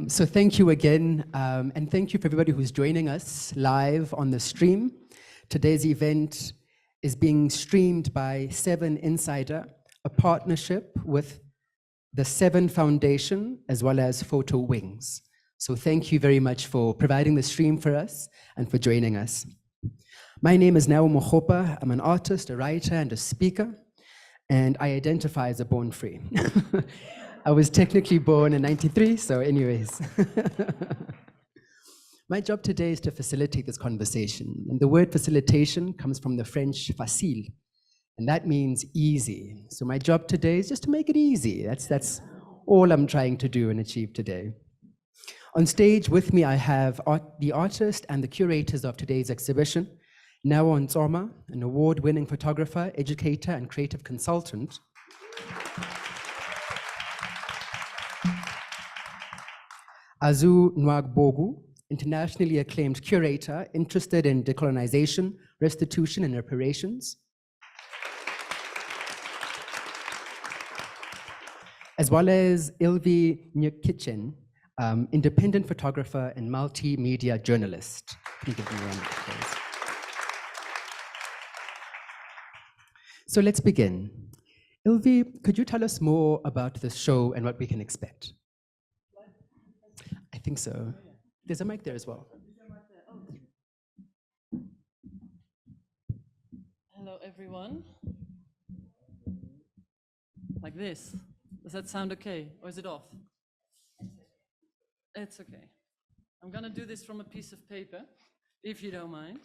So thank you again, and thank you for everybody who's joining us live on the stream. Today's event is being streamed by VII Insider, a partnership with the VII Foundation, as well as PhotoWings. So thank you very much for providing the stream for us and for joining us. My name is Nao Mogopa. I'm an artist, a writer, and a speaker, and I identify as a born free. I was technically born in '93, so anyways. My job today is to facilitate this conversation. And the word facilitation comes from the French facile, and that means easy. So my job today is just to make it easy. That's all I'm trying to do and achieve today. On stage with me, I have the artist and the curators of today's exhibition, Nao Ntsoma, an award-winning photographer, educator, and creative consultant. Azu Nwagbogu, internationally acclaimed curator interested in decolonization, restitution, and reparations. As well as Ilvy Njiokiktjien, independent photographer and multimedia journalist. Can you give me a round of applause? So let's begin. Ilvy, could you tell us more about the show and what we can expect? I think so. There's a mic there as well. Hello, everyone. Like this. Does that sound okay, or is it off? It's okay. I'm gonna do this from a piece of paper, if you don't mind,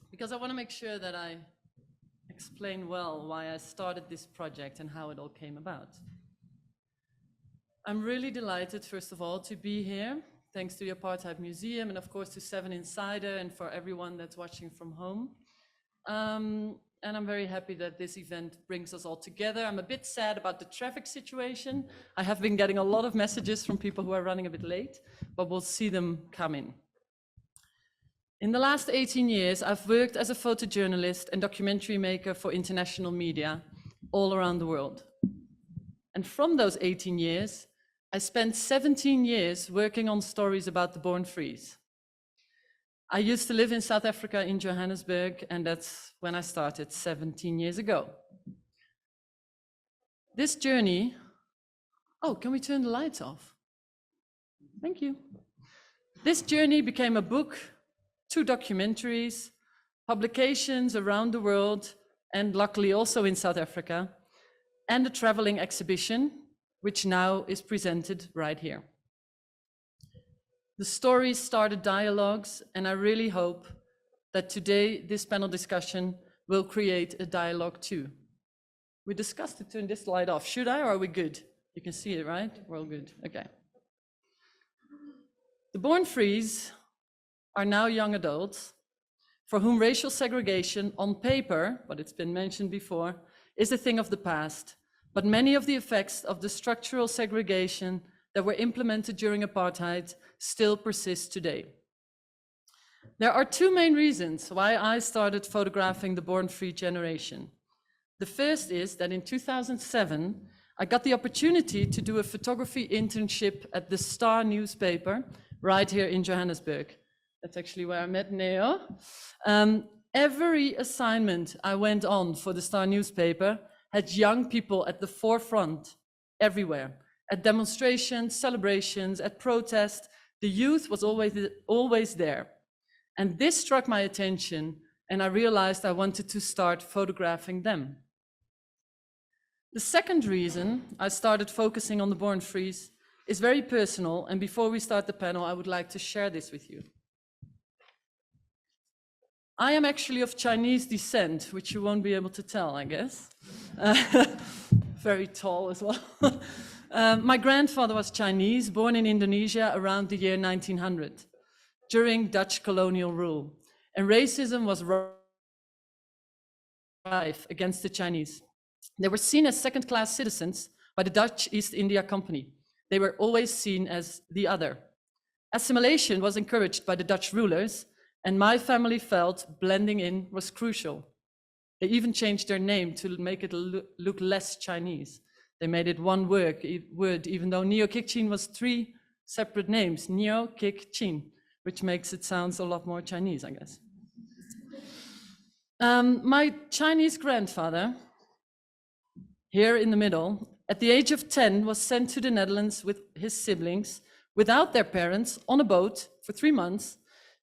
because I want to make sure that I explain well why I started this project and how it all came about. I'm really delighted, first of all, to be here, thanks to the Apartheid Museum and of course to VII Insider and for everyone that's watching from home. And I'm very happy that this event brings us all together. I'm a bit sad about the traffic situation. I have been getting a lot of messages from people who are running a bit late, but we'll see them come in. In the last 18 years, I've worked as a photojournalist and documentary maker for international media all around the world. And from those 18 years, I spent 17 years working on stories about the born frees. I used to live in South Africa, in Johannesburg, and that's when I started 17 years ago. This journey, oh, can we turn the lights off? Thank you. This journey became a book, 2 documentaries, publications around the world, and luckily also in South Africa, and a traveling exhibition, which now is presented right here. The stories started dialogues, and I really hope that today this panel discussion will create a dialogue too. We discussed to turn this light off. Should I, or are we good? You can see it, right? We're all good, okay. The born frees are now young adults for whom racial segregation on paper, but it's been mentioned before, is a thing of the past. But many of the effects of the structural segregation that were implemented during apartheid still persist today. There are 2 main reasons why I started photographing the born free generation. The first is that in 2007, I got the opportunity to do a photography internship at the Star newspaper right here in Johannesburg. That's actually where I met Neo. Every assignment I went on for the Star newspaper had young people at the forefront everywhere. At demonstrations, celebrations, at protests, the youth was always there. And this struck my attention, and I realized I wanted to start photographing them. The second reason I started focusing on the born frees is very personal, and before we start the panel, I would like to share this with you. I am actually of Chinese descent, which you won't be able to tell, I guess. Very tall as well. My grandfather was Chinese, born in Indonesia around the year 1900, during Dutch colonial rule. And racism was rife against the Chinese. They were seen as second-class citizens by the Dutch East India Company. They were always seen as the other. Assimilation was encouraged by the Dutch rulers, and my family felt blending in was crucial. They even changed their name to make it look less Chinese. They made it one word, even though Njiokiktjien was 3 separate names, Njiokiktjien, which makes it sound a lot more Chinese, I guess. My Chinese grandfather, here in the middle, at the age of 10, was sent to the Netherlands with his siblings, without their parents, on a boat for 3 months,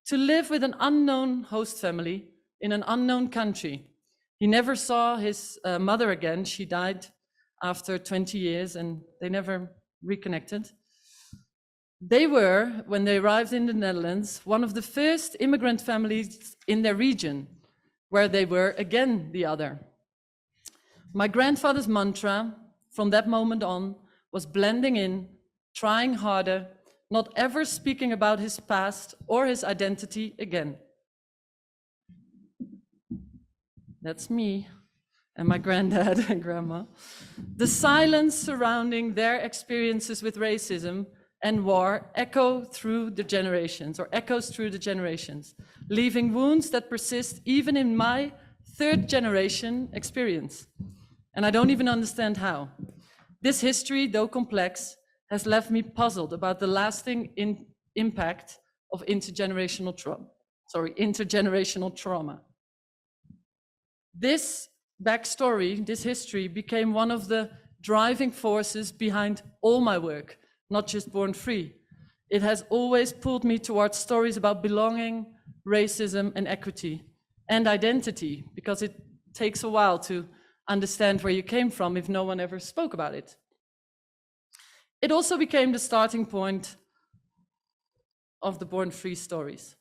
to live with an unknown host family in an unknown country. He never saw his mother again. She died after 20 years and they never reconnected. They were, when they arrived in the Netherlands, one of the first immigrant families in their region, where they were again the other. My grandfather's mantra from that moment on was blending in, trying harder, not ever speaking about his past or his identity again. That's me and my granddad and grandma. The silence surrounding their experiences with racism and war echoes through the generations, leaving wounds that persist even in my 3rd generation experience. And I don't even understand how. This history, though complex, has left me puzzled about the lasting impact of intergenerational trauma. This backstory, this history, became one of the driving forces behind all my work, not just Born Free. It has always pulled me towards stories about belonging, racism, and equity, and identity, because it takes a while to understand where you came from if no one ever spoke about it. It also became the starting point of the Born Free stories.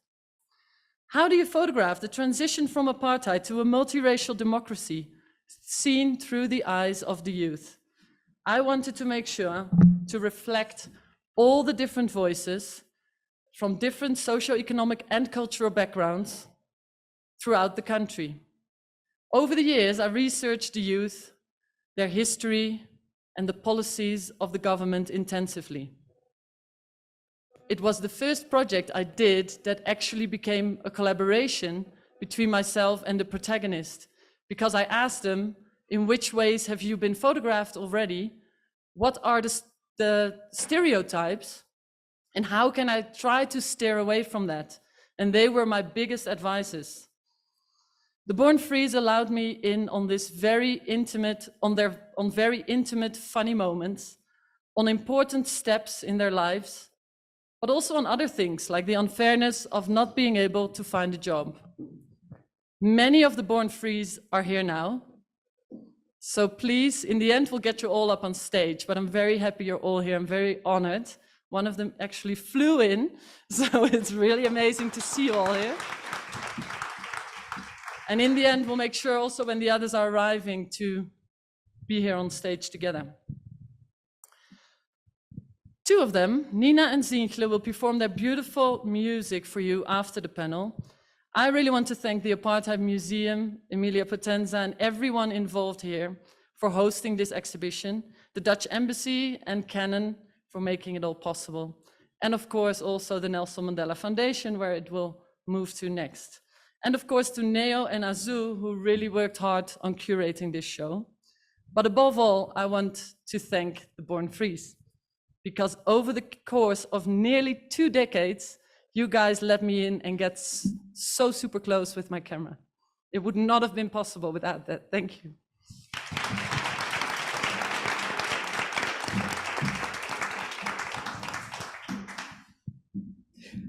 How do you photograph the transition from apartheid to a multiracial democracy seen through the eyes of the youth? I wanted to make sure to reflect all the different voices from different socioeconomic and cultural backgrounds throughout the country. Over the years, I researched the youth, their history, and the policies of the government intensively. It was the first project I did that actually became a collaboration between myself and the protagonist, because I asked them, in which ways have you been photographed already? What are the stereotypes? And how can I try to steer away from that? And they were my biggest advisors. The Born Frees allowed me in on this very intimate, on very intimate, funny moments, on important steps in their lives, but also on other things like the unfairness of not being able to find a job. Many of the Born Frees are here now. So please, in the end, we'll get you all up on stage, but I'm very happy you're all here. I'm very honored. One of them actually flew in, so it's really amazing to see you all here. And in the end, we'll make sure also when the others are arriving to be here on stage together. 2 of them, Nina and Zinhle, will perform their beautiful music for you after the panel. I really want to thank the Apartheid Museum, Emilia Potenza, and everyone involved here for hosting this exhibition, the Dutch Embassy and Canon for making it all possible, and of course also the Nelson Mandela Foundation, where it will move to next. And of course to Neo and Azu, who really worked hard on curating this show. But above all, I want to thank the Born Frees, because over the course of nearly 2 decades, you guys let me in and get so super close with my camera. It would not have been possible without that. Thank you.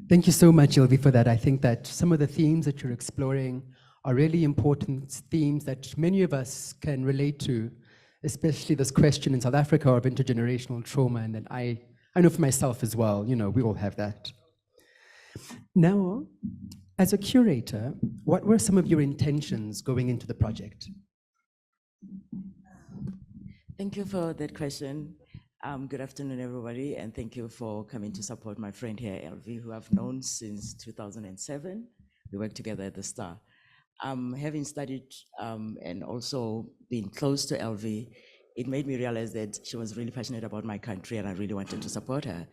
Thank you so much, Ilvy, for that. I think that some of the themes that you're exploring are really important themes that many of us can relate to, especially this question in South Africa of intergenerational trauma. And then I know for myself as well, you know, we all have that. Now, As a curator, what were some of your intentions going into the project? Thank you for that question. Good afternoon, everybody, and thank you for coming to support my friend here, Ilvy, who I've known since 2007. We worked together at the Star. Having studied and also being close to Ilvy, it made me realize that she was really passionate about my country and I really wanted to support her.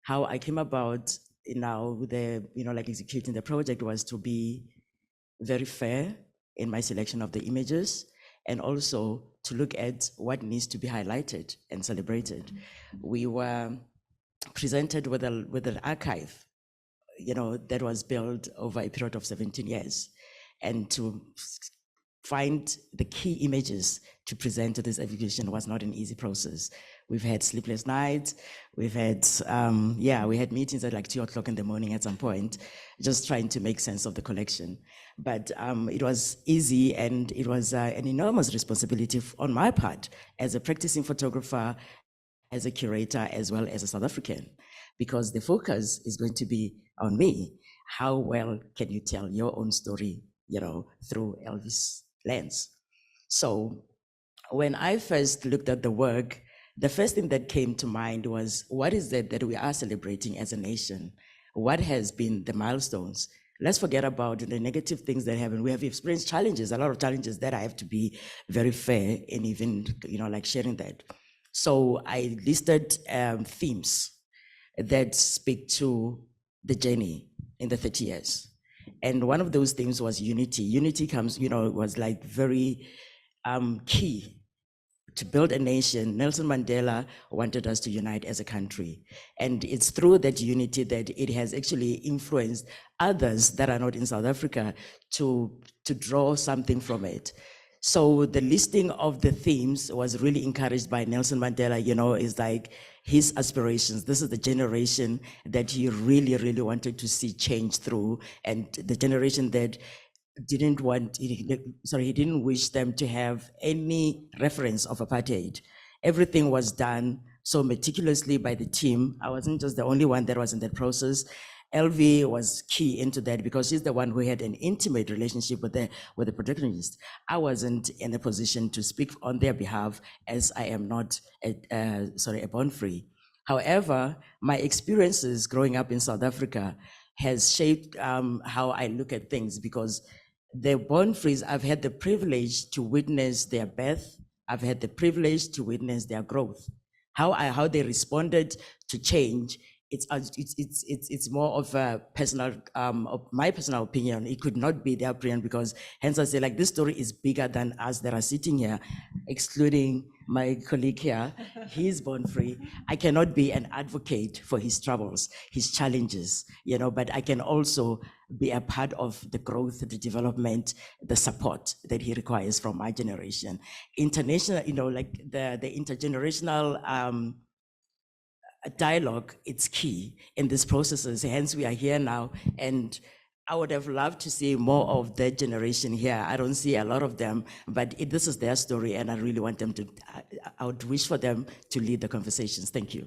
How I came about now like executing the project was to be very fair in my selection of the images and also to look at what needs to be highlighted and celebrated. We were presented with an archive, that was built over a period of 17 years. And to find the key images to present to this exhibition was not an easy process. We've had sleepless nights. We've had, we had meetings at like 2 o'clock in the morning at some point, just trying to make sense of the collection. But it was easy, and it was an enormous responsibility on my part as a practicing photographer, as a curator, as well as a South African, because the focus is going to be on me. How well can you tell your own story, through Elvis' lens? So when I first looked at the work, the first thing that came to mind was, what is it that we are celebrating as a nation? What has been the milestones? Let's forget about the negative things that happen. We have experienced challenges, a lot of challenges that I have to be very fair in even, like sharing that. So I listed themes that speak to the journey in the 30 years. And one of those themes was unity. Unity comes, was like very key to build a nation. Nelson Mandela wanted us to unite as a country. And it's through that unity that it has actually influenced others that are not in South Africa to draw something from it. So the listing of the themes was really encouraged by Nelson Mandela, is like his aspirations. This is the generation that he really, really wanted to see change through, and the generation that he didn't wish them to have any reference of apartheid. Everything was done so meticulously by the team. I wasn't just the only one that was in that process. Ilvy was key into that because she's the one who had an intimate relationship with the protagonist. I wasn't in a position to speak on their behalf, as I am not a born free. However, my experiences growing up in South Africa has shaped how I look at things, because the born frees, I've had the privilege to witness their birth. I've had the privilege to witness their growth. How they responded to change. It's more of a personal, of my personal opinion. It could not be their opinion, because hence I say, like, this story is bigger than us that are sitting here, excluding my colleague here. He's born free. I cannot be an advocate for his troubles, his challenges, but I can also be a part of the growth, the development, the support that he requires from my generation. International, like the intergenerational dialogue, it's key in these processes. Hence, we are here now, and I would have loved to see more of that generation here. I don't see a lot of them, but this is their story, and I really want them to, I would wish for them to lead the conversations. Thank you.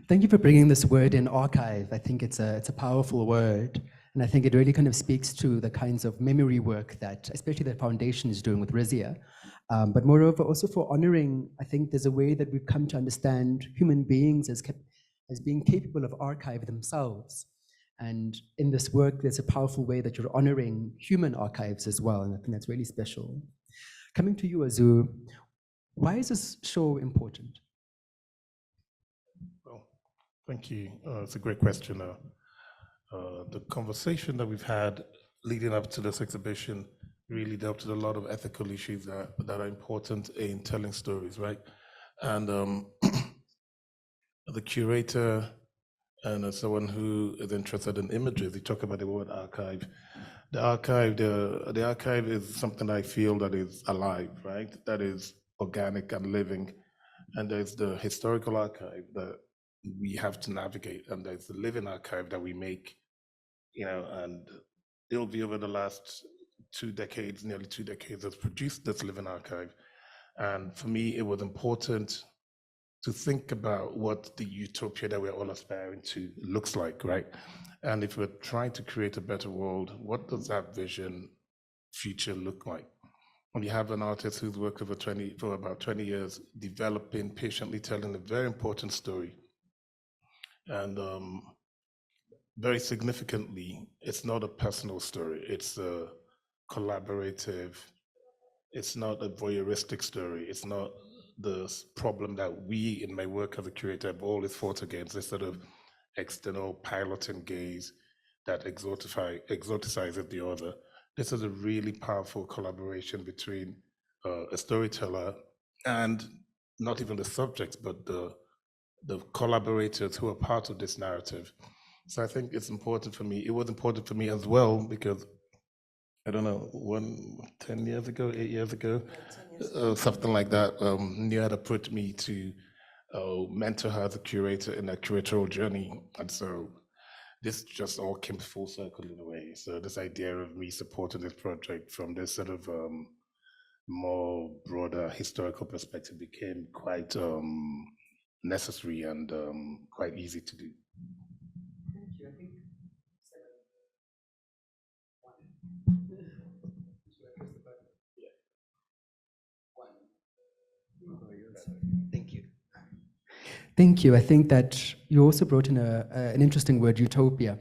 Thank you for bringing this word in, archive. I think it's a powerful word. And I think it really kind of speaks to the kinds of memory work that, especially the foundation is doing with Rizia. But moreover, also for honoring, I think there's a way that we've come to understand human beings as being capable of archive themselves. And in this work, there's a powerful way that you're honoring human archives as well. And I think that's really special. Coming to you, Azu, why is this show important? Well, thank you. It's a great question. The conversation that we've had leading up to this exhibition really dealt with a lot of ethical issues that are important in telling stories, right? And the curator and as someone who is interested in images, you talk about the word archive. The archive is something I feel that is alive, right? That is organic and living. And there's the historical archive that we have to navigate, and there's the living archive that we make. And Ilvy over the last 2 decades, nearly 2 decades, has produced this living archive. And for me, it was important to think about what the utopia that we're all aspiring to looks like, right? And if we're trying to create a better world, what does that vision future look like? When you have an artist who's worked for about 20 years, developing, patiently telling a very important story. And very significantly, it's not a personal story, it's a collaborative, it's not a voyeuristic story, it's not the problem that we, in my work as a curator, have always fought against, this sort of external piloting gaze that exoticizes the other. This is a really powerful collaboration between a storyteller and not even the subjects, but the collaborators who are part of this narrative. So I think it's important for me. It was important for me as well because, I don't know, 10 years ago, 8 years ago, something like that, Nyada put me to mentor her as a curator in a curatorial journey. And so this just all came full circle in a way. So this idea of me supporting this project from this sort of more broader historical perspective became quite necessary and quite easy to do. Thank you. I think Thank you. Thank you. I think that you also brought in an interesting word, utopia.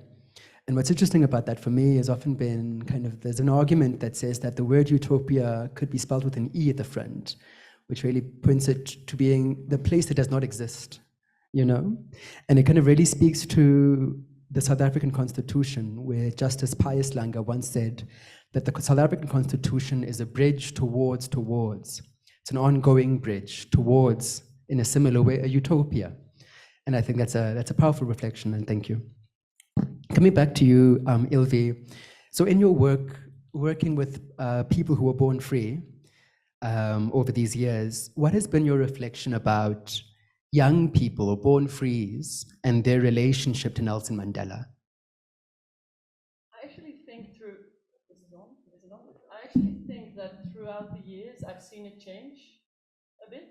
And what's interesting about that for me has often been there's an argument that says that the word utopia could be spelled with an E at the front, which really points it to being the place that does not exist, you know? And it kind of really speaks to the South African Constitution, where Justice Pius Langa once said that the South African Constitution is a bridge towards. It's an ongoing bridge towards, in a similar way, a utopia. And I think that's a powerful reflection, and thank you. Coming back to you, Ilvy, so in your work, working with people who were born free over these years, what has been your reflection about young people or born frees and their relationship to Nelson Mandela? I actually think I actually think that throughout the years, I've seen it change a bit.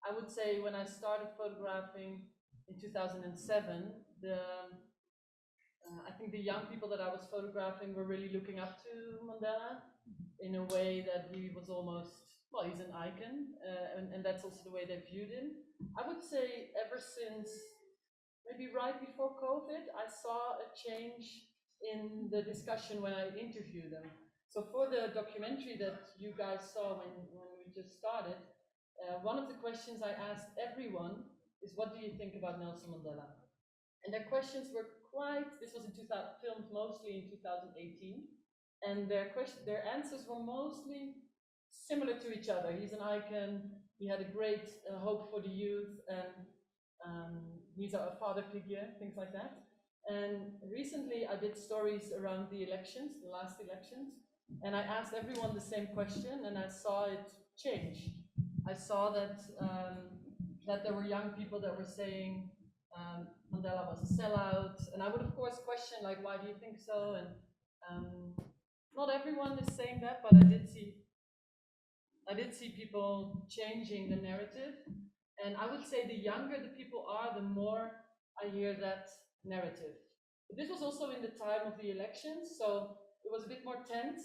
I would say when I started photographing in 2007, I think the young people that I was photographing were really looking up to Mandela in a way that he was almost, well, he's an icon, and that's also the way they viewed him. I would say ever since maybe right before COVID, I saw a change in the discussion when I interviewed them. So for the documentary that you guys saw when we just started, one of the questions I asked everyone is, what do you think about Nelson Mandela? And their questions were this was filmed mostly in 2018, and their answers were mostly similar to each other. He's an icon, he had a great hope for the youth, and he's a father figure, things like that. And recently I did stories around the last elections, and I asked everyone the same question, and I saw it change. I saw that there were young people that were saying Mandela was a sellout, and I would of course question, like, why do you think so? And not everyone is saying that, but I did see people changing the narrative, and I would say the younger the people are, the more I hear that narrative. But this was also in the time of the elections, so it was a bit more tense.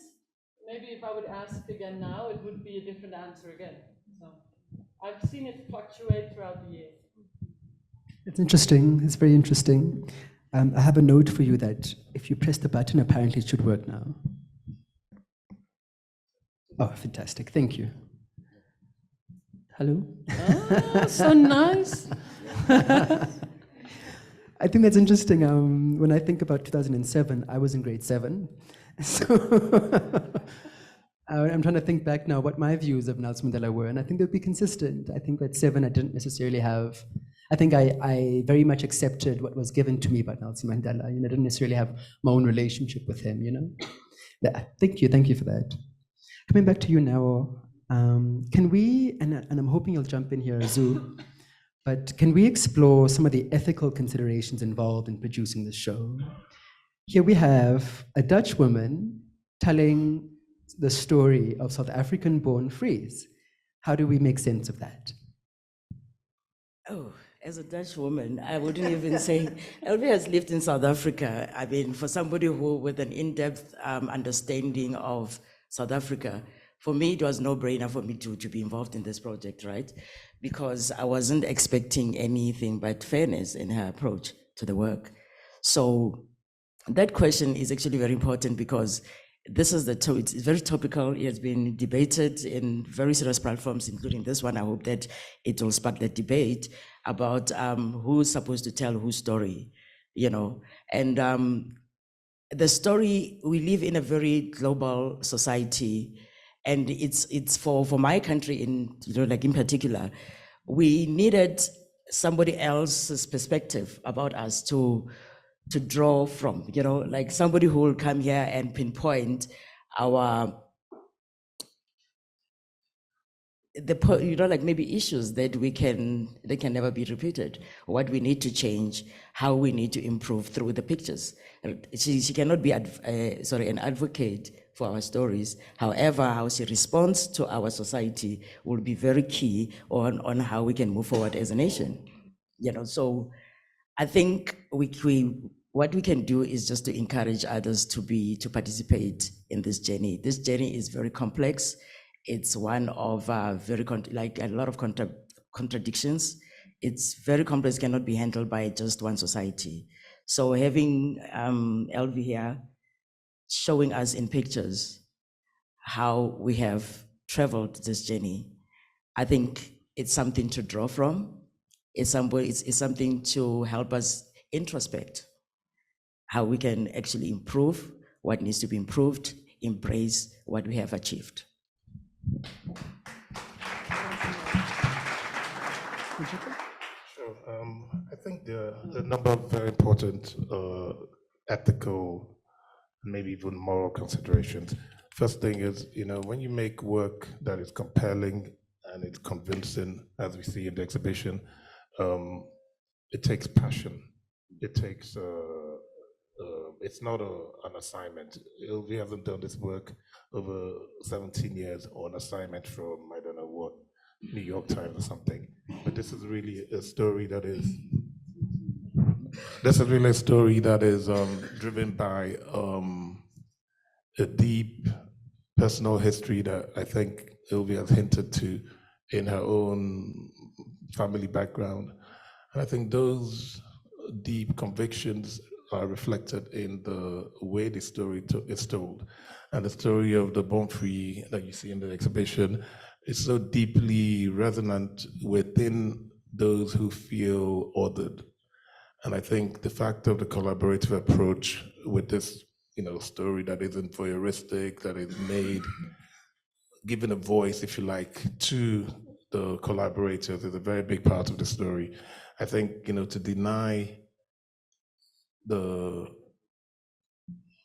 Maybe if I would ask again now, it would be a different answer again. So I've seen it fluctuate throughout the years. It's interesting. It's very interesting. I have a note for you that if you press the button, apparently it should work now. Oh, fantastic. Thank you. Hello? Oh, so nice. I think that's interesting. When I think about 2007, I was in grade 7. So I'm trying to think back now what my views of Nelson Mandela were, and I think they'll be consistent. I think at 7, I didn't necessarily have, I think I very much accepted what was given to me by Nelson Mandela. I didn't necessarily have my own relationship with him, Yeah, thank you for that. Coming back to you now, can we, and I'm hoping you'll jump in here, Zoo, but can we explore some of the ethical considerations involved in producing this show? Here we have a Dutch woman telling the story of South African-born frees. How do we make sense of that? As a Dutch woman, I wouldn't even say, Ilvy has lived in South Africa. I mean, for somebody who with an in-depth understanding of South Africa, for me, it was no-brainer for me to be involved in this project, right? Because I wasn't expecting anything but fairness in her approach to the work. So that question is actually very important because this is it's very topical. It has been debated in very serious platforms, including this one. I hope that it will spark that debate about who's supposed to tell whose story, you know. And the story, we live in a very global society, and it's for my country in, you know, like in particular, we needed somebody else's perspective about us to draw from, you know, like somebody who will come here and pinpoint our, you know, like maybe issues that they can never be repeated, what we need to change, how we need to improve through the pictures. She cannot be an advocate for our stories. However, how she responds to our society will be very key on how we can move forward as a nation. You know, so I think what we can do is just to encourage others to participate in this journey. This journey is very complex. It's one of like a lot of contradictions. It's very complex, cannot be handled by just one society. So having Ilvy here showing us in pictures how we have traveled this journey, I think it's something to draw from. It's something to help us introspect how we can actually improve what needs to be improved, embrace what we have achieved. Sure. I think there are a number of very important ethical, maybe even moral considerations. First thing is, you know, when you make work that is compelling and it's convincing, as we see in the exhibition, it takes passion. It takes, it's not an assignment. We haven't done this work over 17 years on assignment from, I don't know what, New York Times or something. But this is really a story that is, driven by a deep personal history that I think Ilvy has hinted to in her own family background. And I think those deep convictions are reflected in the way the story is told. And the story of the Born Free that you see in the exhibition is so deeply resonant within those who feel ordered. And I think the fact of the collaborative approach with this, you know, story that isn't voyeuristic, that is made, given a voice, if you like, to the collaborators is a very big part of the story. I think, you know, to deny the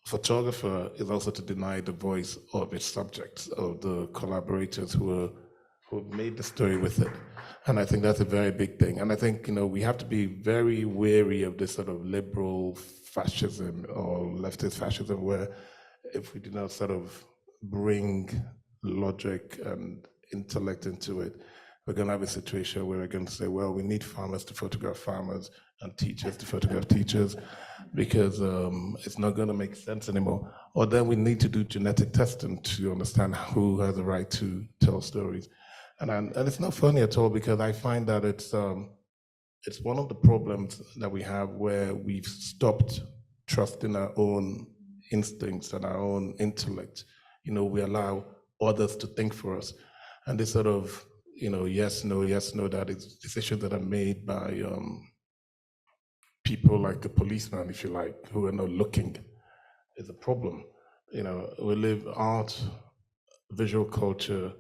photographer is also to deny the voice of its subjects, of the collaborators who made the story with it. And I think that's a very big thing. And I think, you know, we have to be very wary of this sort of liberal fascism or leftist fascism, where if we do not sort of bring logic and intellect into it, we're going to have a situation where we're going to say, well, we need farmers to photograph farmers and teachers to photograph teachers, because it's not going to make sense anymore. Or then we need to do genetic testing to understand who has the right to tell stories. And it's not funny at all, because I find that it's one of the problems that we have, where we've stopped trusting our own instincts and our own intellect. You know, we allow others to think for us. And this sort of, you know, yes, no, that is decisions that are made by people like a policeman, if you like, who are not looking, is a problem. You know, art, visual culture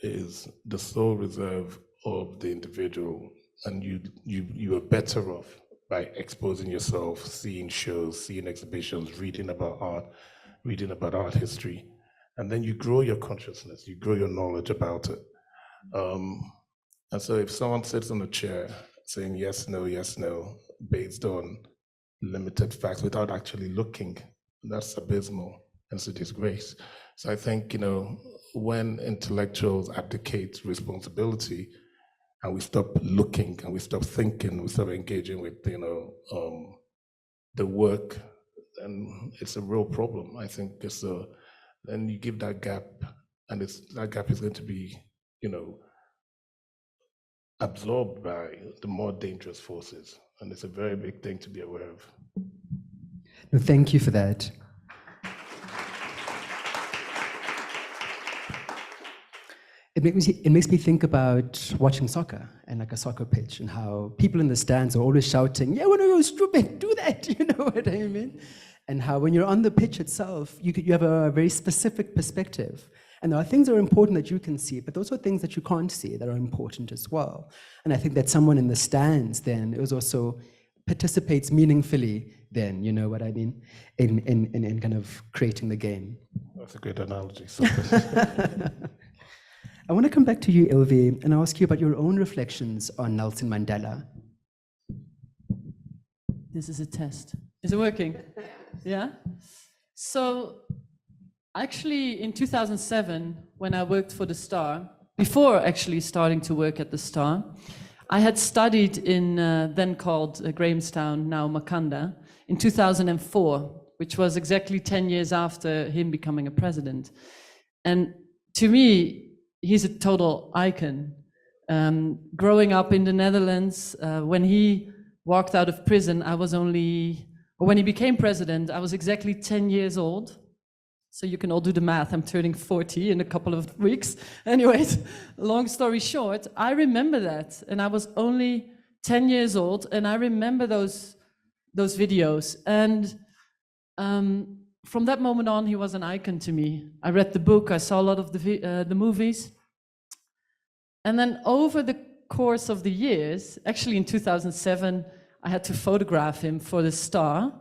is the sole reserve of the individual, and you are better off by exposing yourself, seeing shows, seeing exhibitions, reading about art history, and then you grow your consciousness, you grow your knowledge about it. And so if someone sits on a chair saying yes, no, based on limited facts without actually looking, that's abysmal and it's a disgrace. So I think, you know, when intellectuals abdicate responsibility, and we stop looking, and we stop thinking, we stop engaging with, the work, and it's a real problem. I think then you give that gap, and that gap is going to be, absorbed by the more dangerous forces, and it's a very big thing to be aware of. No, thank you for that. It makes me think about watching soccer and like a soccer pitch, and how people in the stands are always shouting, "Yeah, well, no, you're stupid, do that," you know what I mean? And how when you're on the pitch itself, you have a very specific perspective. And there are things that are important that you can see, but those are things that you can't see that are important as well. And I think that someone in the stands then also participates meaningfully then, you know what I mean, in kind of creating the game. That's a great analogy. I want to come back to you, Ilvy, and ask you about your own reflections on Nelson Mandela. This is a test. Is it working? Yeah? So, actually, in 2007, when I worked for the Star, before actually starting to work at the Star, I had studied in then called Grahamstown, now Makanda, in 2004, which was exactly 10 years after him becoming a president. And to me, he's a total icon. Growing up in the Netherlands, when he walked out of prison, when he became president, I was exactly 10 years old. So you can all do the math. I'm turning 40 in a couple of weeks. Anyways, long story short, I remember that. And I was only 10 years old, and I remember those videos. And from that moment on, he was an icon to me. I read the book, I saw a lot of the movies. And then over the course of the years, actually in 2007, I had to photograph him for the Star.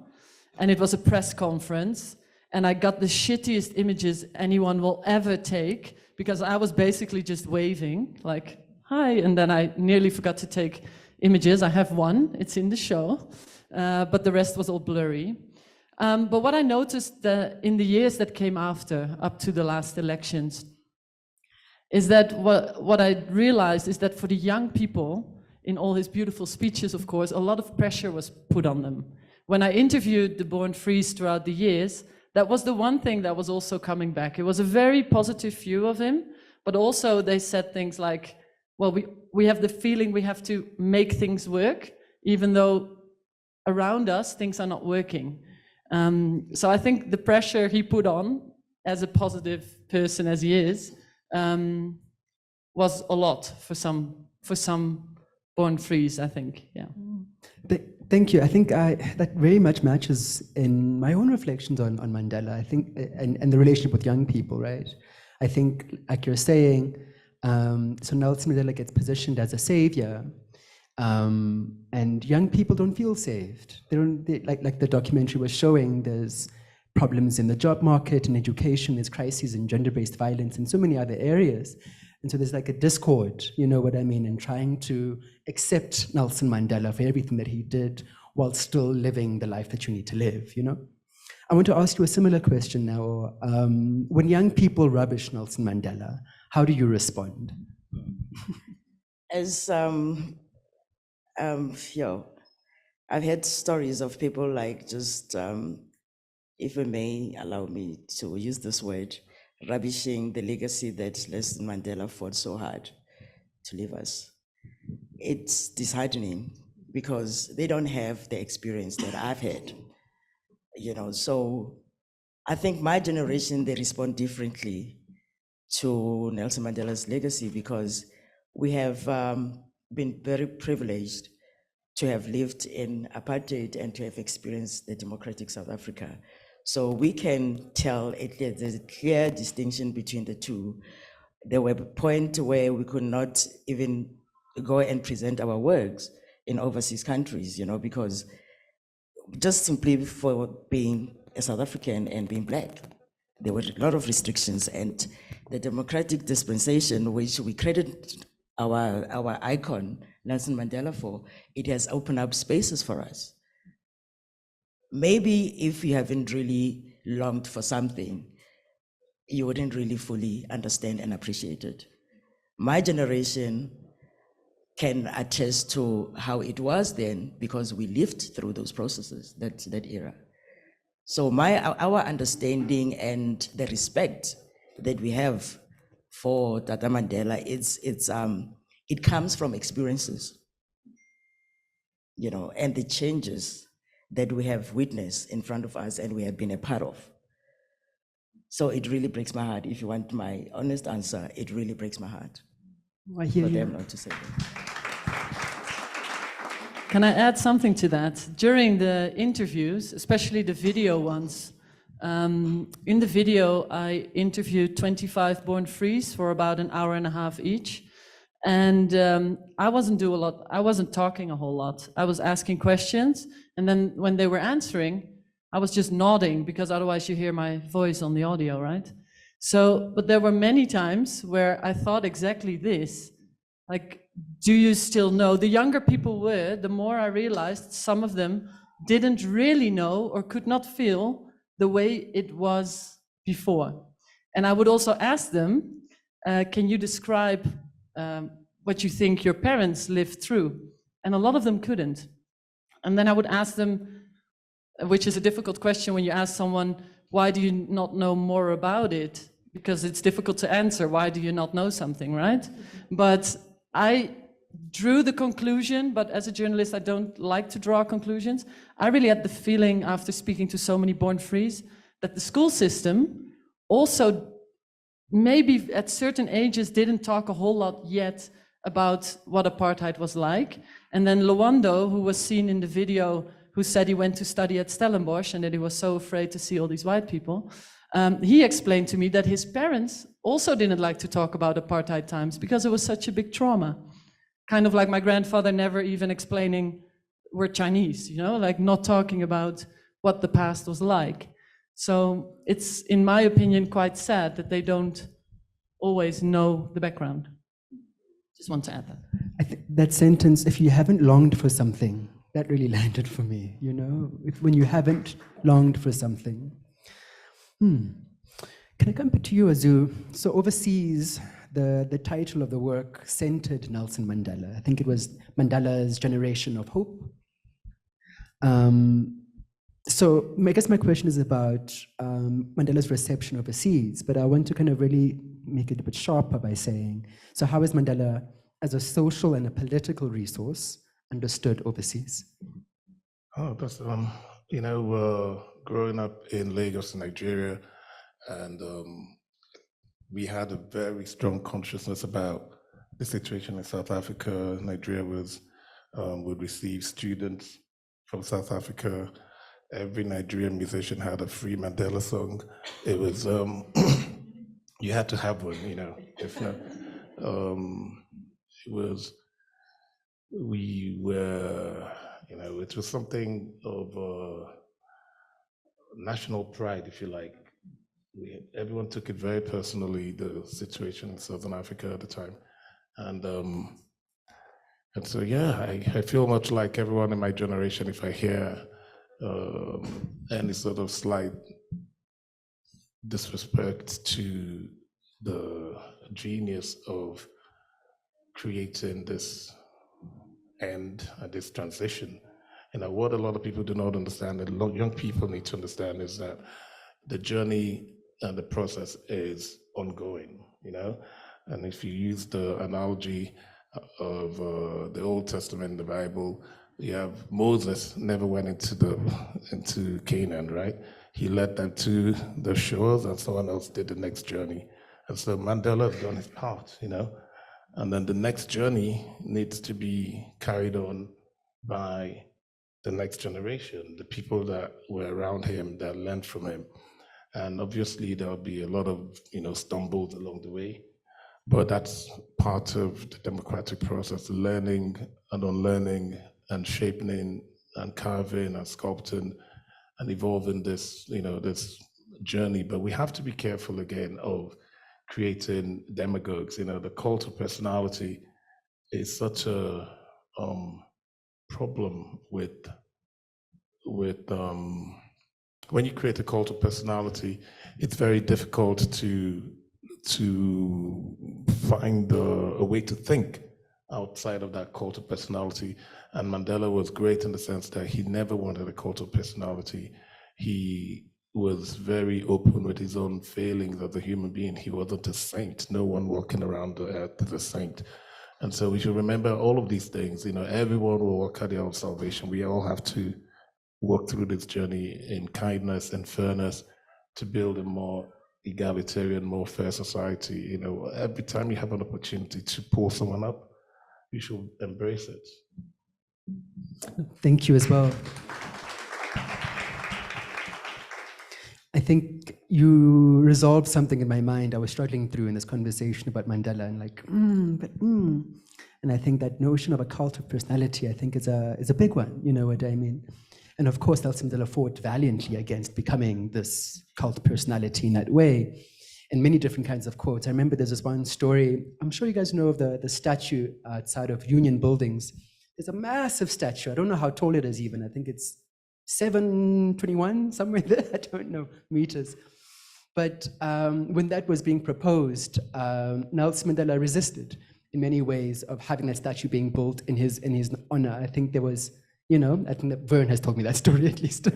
And it was a press conference. And I got the shittiest images anyone will ever take, because I was basically just waving, like, hi, and then I nearly forgot to take images. I have one, it's in the show, but the rest was all blurry. But what I noticed in the years that came after, up to the last elections, is that what I realized is that for the young people, in all his beautiful speeches, of course, a lot of pressure was put on them. When I interviewed the Born Frees throughout the years, that was the one thing that was also coming back. It was a very positive view of him, but also they said things like, well, we have the feeling we have to make things work, even though around us things are not working. So I think the pressure he put on, as a positive person as he is, was a lot for some Born Frees, I think, yeah. Thank you. I think that very much matches in my own reflections on Mandela, I think, and the relationship with young people, right? I think, like you're saying, so Nelson Mandela gets positioned as a savior, and young people don't feel saved. Like the documentary was showing, there's problems in the job market and education, there's crises in gender-based violence and so many other areas. And so there's like a discord, you know what I mean, in trying to accept Nelson Mandela for everything that he did while still living the life that you need to live, you know? I want to ask you a similar question now. When young people rubbish Nelson Mandela, how do you respond? As, I've had stories of people like just, if you may allow me to use this word, rubbishing the legacy that Nelson Mandela fought so hard to leave us. It's disheartening because they don't have the experience that I've had, you know. So I think my generation, they respond differently to Nelson Mandela's legacy because we have been very privileged to have lived in apartheid and to have experienced the democratic South Africa. So we can tell there's a clear distinction between the two. There were points where we could not even go and present our works in overseas countries, you know, because just simply for being a South African and being Black, there were a lot of restrictions, and the democratic dispensation, which we credit our icon, Nelson Mandela, for, it has opened up spaces for us. Maybe if you haven't really longed for something, you wouldn't really fully understand and appreciate it. My generation, can attest to how it was then, because we lived through those processes, that era. So our understanding and the respect that we have for Tata Mandela, it comes from experiences, you know, and the changes that we have witnessed in front of us and we have been a part of. So it really breaks my heart. If you want my honest answer, it really breaks my heart I hear for you. them not to say that. Can I add something to that? During the interviews, especially the video ones, in the video I interviewed 25 born frees for about an hour and a half each. And I wasn't talking a whole lot. I was asking questions, and then when they were answering, I was just nodding, because otherwise you hear my voice on the audio, right? So, but there were many times where I thought exactly this, like, do you still know? The younger people were, the more I realized some of them didn't really know or could not feel the way it was before. And I would also ask them, can you describe what you think your parents lived through? And a lot of them couldn't. And then I would ask them, which is a difficult question when you ask someone, why do you not know more about it? Because it's difficult to answer, why do you not know something, right? But I drew the conclusion, but as a journalist, I don't like to draw conclusions. I really had the feeling, after speaking to so many born frees, that the school system also maybe at certain ages didn't talk a whole lot yet about what apartheid was like. And then Lwando, who was seen in the video, who said he went to study at Stellenbosch and that he was so afraid to see all these white people, he explained to me that his parents also didn't like to talk about apartheid times because it was such a big trauma. Kind of like my grandfather never even explaining we're Chinese, you know, like not talking about what the past was like. So it's, in my opinion, quite sad that they don't always know the background. Just want to add that. I think that sentence, if you haven't longed for something, that really landed for me, you know, when you haven't longed for something. Can I come back to you, Azu? So overseas, the title of the work centered Nelson Mandela. I think it was Mandela's Generation of Hope. So I guess my question is about Mandela's reception overseas, but I want to kind of really make it a bit sharper by saying, so how is Mandela as a social and a political resource understood overseas? Oh, that's, you know, growing up in Lagos, Nigeria, and we had a very strong consciousness about the situation in South Africa. Nigeria would receive students from South Africa. Every Nigerian musician had a free Mandela song. It was, you had to have one, you know. If not, we were, you know, it was something of national pride, if you like. Everyone took it very personally, the situation in Southern Africa at the time. And so, yeah, I feel much like everyone in my generation if I hear any sort of slight disrespect to the genius of creating this end and this transition. You know, what a lot of people do not understand, and young people need to understand, is that the journey and the process is ongoing, you know? And if you use the analogy of the Old Testament, the Bible, you have Moses never went into Canaan, right? He led them to the shores and someone else did the next journey. And so Mandela has done his part, you know? And then the next journey needs to be carried on by the next generation, the people that were around him, that learned from him. And obviously there'll be a lot of, you know, stumbles along the way, but that's part of the democratic process, learning and unlearning and shaping and carving and sculpting and evolving this, you know, this journey. But we have to be careful again of creating demagogues. You know, the cult of personality is such a problem with when you create a cult of personality, it's very difficult to find a way to think outside of that cult of personality. And Mandela was great in the sense that he never wanted a cult of personality. He was very open with his own failings as a human being. He wasn't a saint. No one walking around the earth is a saint. And so we should remember all of these things. Everyone will work out their own salvation. We all have to walk through this journey in kindness and fairness to build a more egalitarian, more fair society. Every time you have an opportunity to pull someone up, you should embrace it. Thank you as well. I think you resolved something in my mind I was struggling through in this conversation about Mandela, and and I think that notion of a cult of personality, I think, is a big one. You know what I mean? And of course, Nelson Mandela fought valiantly against becoming this cult personality in that way, in many different kinds of quotes. I remember there's this one story. I'm sure you guys know of the statue outside of Union Buildings. There's a massive statue. I don't know how tall it is even. I think it's 721, somewhere there, I don't know, meters. But when that was being proposed, Nelson Mandela resisted in many ways of having that statue being built in his honor. I think there was, I think that Vern has told me that story at least.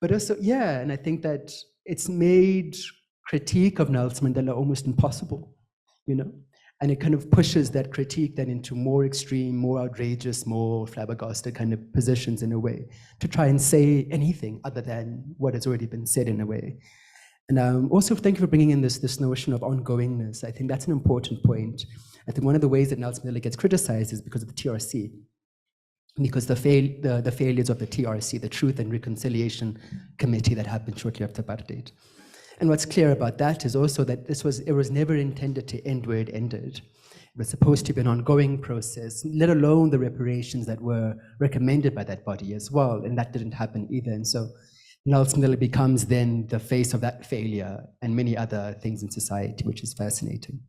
But also, yeah, and I think that it's made critique of Nelson Mandela almost impossible, And it kind of pushes that critique then into more extreme, more outrageous, more flabbergasted kind of positions in a way, to try and say anything other than what has already been said in a way. And also thank you for bringing in this notion of ongoingness. I think that's an important point. I think one of the ways that Nelson Mandela gets criticized is because of the TRC, because the failures of the TRC, the Truth and Reconciliation Committee that happened shortly after apartheid. And what's clear about that is also that it was never intended to end where it ended. It was supposed to be an ongoing process, let alone the reparations that were recommended by that body as well, and that didn't happen either. And so Nelson Mandela becomes then the face of that failure and many other things in society, which is fascinating.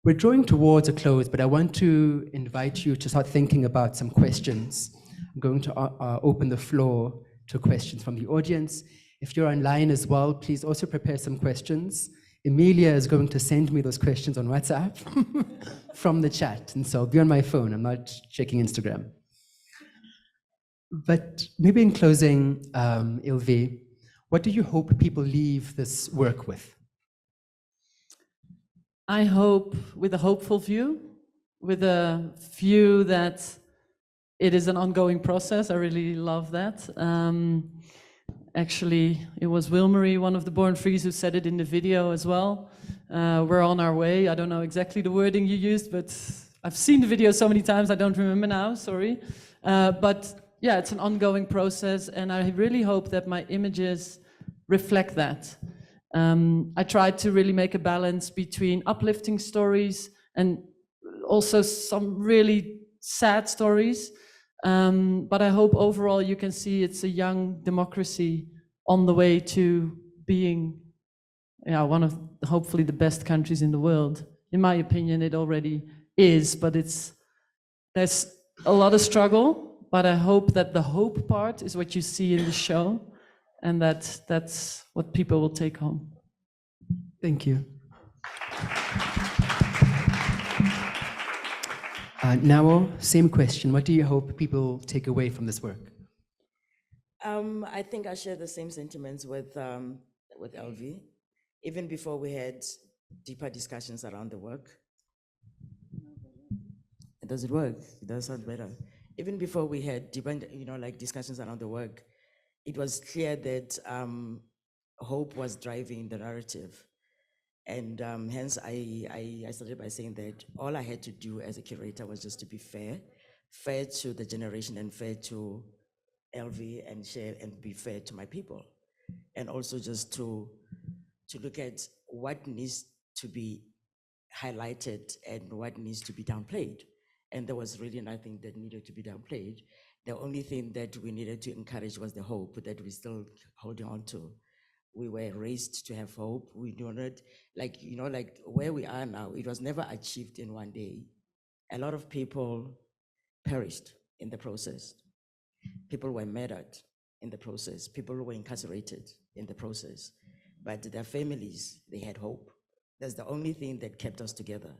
We're drawing towards a close, but I want to invite you to start thinking about some questions. I'm going to open the floor to questions from the audience. If you're online as well, please also prepare some questions. Emilia is going to send me those questions on WhatsApp from the chat. And so I'll be on my phone. I'm not checking Instagram. But maybe in closing, Ilvy, what do you hope people leave this work with? I hope with a hopeful view, with a view that it is an ongoing process. I really love that. Actually, it was Wilmarie, one of the Born Frees, who said it in the video as well. We're on our way. I don't know exactly the wording you used, but I've seen the video so many times, I don't remember now, sorry. But yeah, it's an ongoing process, and I really hope that my images reflect that. I tried to really make a balance between uplifting stories and also some really sad stories. But I hope overall you can see it's a young democracy on the way to being one of hopefully the best countries in the world. In my opinion, it already is, but there's a lot of struggle, but I hope that the hope part is what you see in the show, and that's what people will take home. Thank you. Now, same question. What do you hope people take away from this work? I think I share the same sentiments with Ilvy. Even before we had deeper discussions around the work. Does it work? It does sound better. Even before we had deeper, discussions around the work, it was clear that hope was driving the narrative. And hence I started by saying that all I had to do as a curator was just to be fair to the generation and fair to Ilvy and share and be fair to my people. And also just to look at what needs to be highlighted and what needs to be downplayed. And there was really nothing that needed to be downplayed. The only thing that we needed to encourage was the hope that we're still holding on to. We were raised to have hope. We do not, like where we are now, it was never achieved in one day. A lot of people perished in the process. People were murdered in the process. People were incarcerated in the process. But their families, they had hope. That's the only thing that kept us together.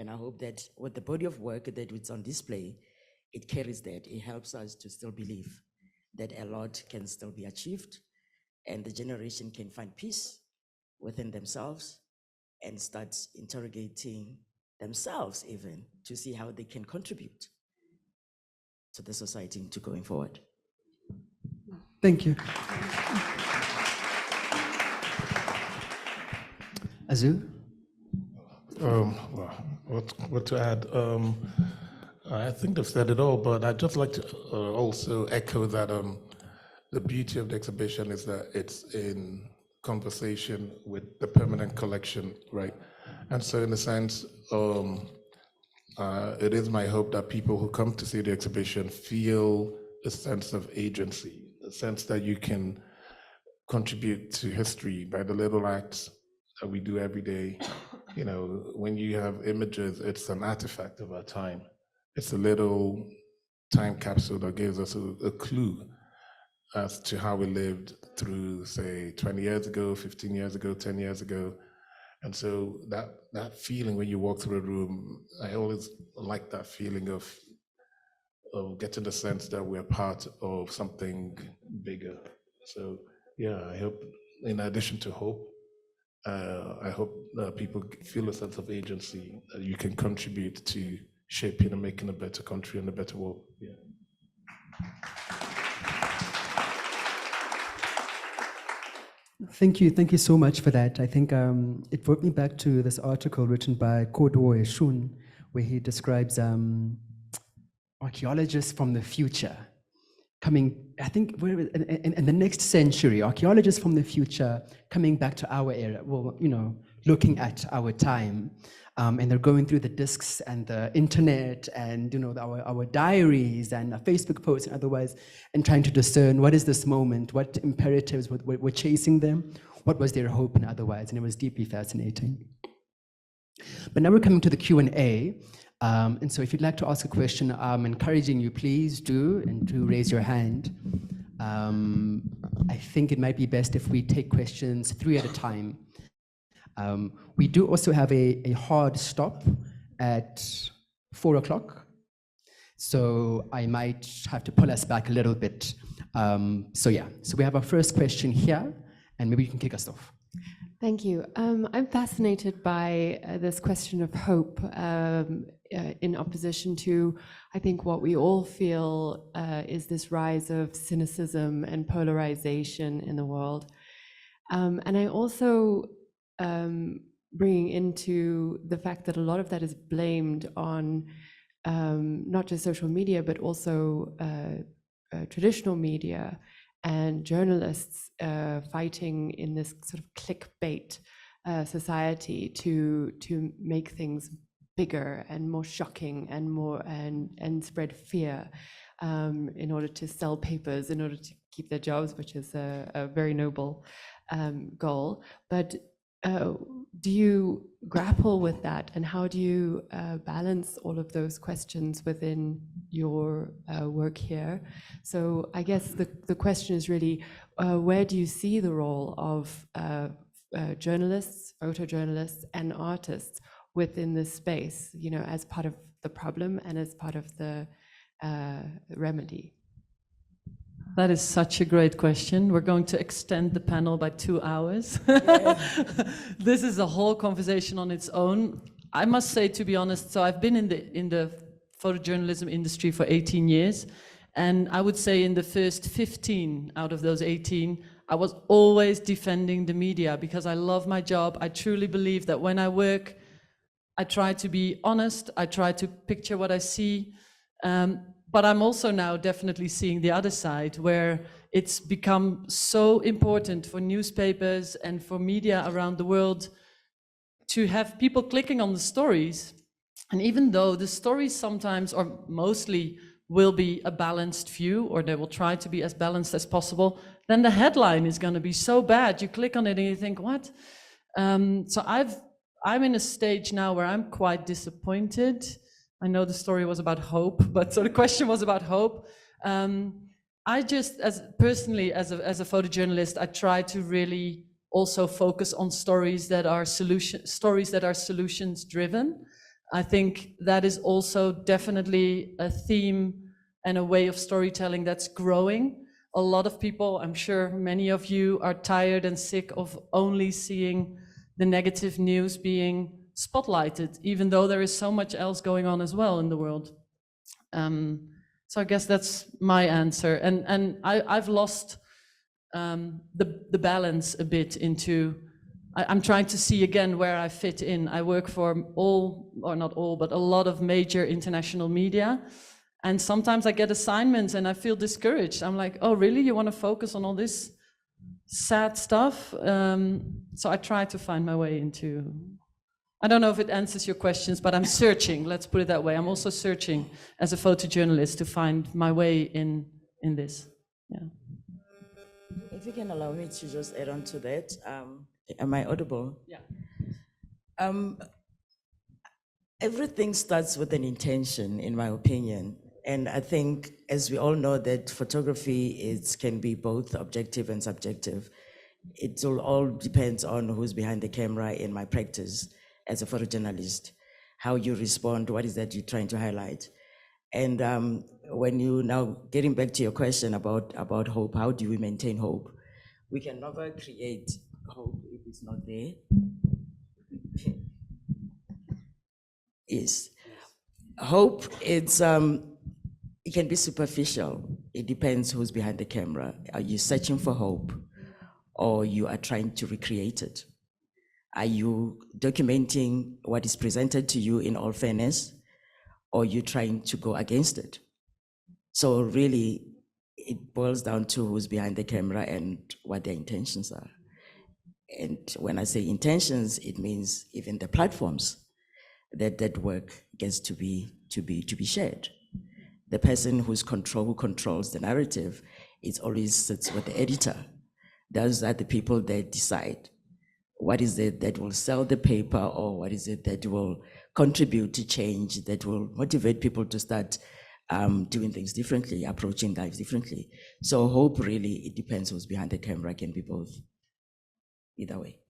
And I hope that with the body of work that is on display, it carries that. It helps us to still believe that a lot can still be achieved and the generation can find peace within themselves and start interrogating themselves even to see how they can contribute to the society to going forward. Thank you. Azu? Well, what to add? I think they've said it all, but I'd just like to also echo that the beauty of the exhibition is that it's in conversation with the permanent collection, right? And so in a sense, it is my hope that people who come to see the exhibition feel a sense of agency, a sense that you can contribute to history by the little acts that we do every day. You know, when you have images, it's an artifact of our time. It's a little time capsule that gives us a clue as to how we lived through, say, 20 years ago, 15 years ago, 10 years ago. And so that feeling when you walk through a room, I always like that feeling of getting the sense that we're part of something bigger. So yeah, I hope, in addition to hope, I hope that people feel a sense of agency, that you can contribute to shaping and making a better country and a better world. Yeah. Thank you so much for that. I think it brought me back to this article written by Kodwo Eshun, where he describes archaeologists from the future coming, I think, in the next century, archaeologists from the future coming back to our era, well, you know, looking at our time, and they're going through the discs and the internet and, you know, our diaries and Facebook posts and otherwise, and trying to discern what is this moment, what imperatives were chasing them, what was their hope and otherwise, and it was deeply fascinating. But now we're coming to the Q&A. And so if you'd like to ask a question, I'm encouraging you, please do, and do raise your hand. I think it might be best if we take questions 3 at a time. We do also have a hard stop at 4 o'clock. So I might have to pull us back a little bit. So we have our first question here, and maybe you can kick us off. Thank you. I'm fascinated by this question of hope in opposition to, I think, what we all feel is this rise of cynicism and polarization in the world. And I also bringing into the fact that a lot of that is blamed on not just social media, but also traditional media and journalists fighting in this sort of clickbait society to make things bigger and more shocking and more and spread fear in order to sell papers, in order to keep their jobs, which is a very noble goal. But do you grapple with that, and how do you balance all of those questions within your work here? So I guess the question is really, where do you see the role of journalists, photojournalists, and artists within this space, you know, as part of the problem and as part of the remedy? That is such a great question. We're going to extend the panel by 2 hours. This is a whole conversation on its own. I must say, to be honest, so I've been in the photojournalism industry for 18 years. And I would say in the first 15 out of those 18, I was always defending the media because I love my job. I truly believe that when I work, I try to be honest. I try to picture what I see. But I'm also now definitely seeing the other side, where it's become so important for newspapers and for media around the world to have people clicking on the stories. And even though the stories sometimes, or mostly, will be a balanced view, or they will try to be as balanced as possible, then the headline is going to be so bad. You click on it and you think, what? So I'm in a stage now where I'm quite disappointed. I know the story was about hope, but so the question was about hope. I just, personally, as a photojournalist, I try to really also focus on stories that are solutions driven. I think that is also definitely a theme and a way of storytelling that's growing. A lot of people, I'm sure many of you are tired and sick of only seeing the negative news being spotlighted, even though there is so much else going on as well in the world. So I guess that's my answer. And I've lost the balance a bit into, I'm trying to see again where I fit in. I work for all, or not all, but a lot of major international media. And sometimes I get assignments and I feel discouraged. I'm like, oh, really? You want to focus on all this sad stuff? So I try to find my way into, I don't know if it answers your questions, but I'm searching, let's put it that way. I'm also searching as a photojournalist to find my way in this, yeah. If you can allow me to just add on to that, am I audible? Yeah. Everything starts with an intention, in my opinion. And I think, as we all know, that photography can be both objective and subjective. It all depends on who's behind the camera in my practice as a photojournalist, how you respond, what is that you're trying to highlight. And when you now getting back to your question about hope, how do we maintain hope? We can never create hope if it's not there. Yes. Hope, it can be superficial. It depends who's behind the camera. Are you searching for hope, or you are trying to recreate it? Are you documenting what is presented to you in all fairness, or are you trying to go against it? So really, it boils down to who's behind the camera and what their intentions are. And when I say intentions, it means even the platforms that work gets to be shared. The person who controls the narrative, it always sits with the editor. Those are the people that decide what is it that will sell the paper, or what is it that will contribute to change, that will motivate people to start doing things differently, approaching lives differently. So hope, really, it depends who's behind the camera. It can be both, either way.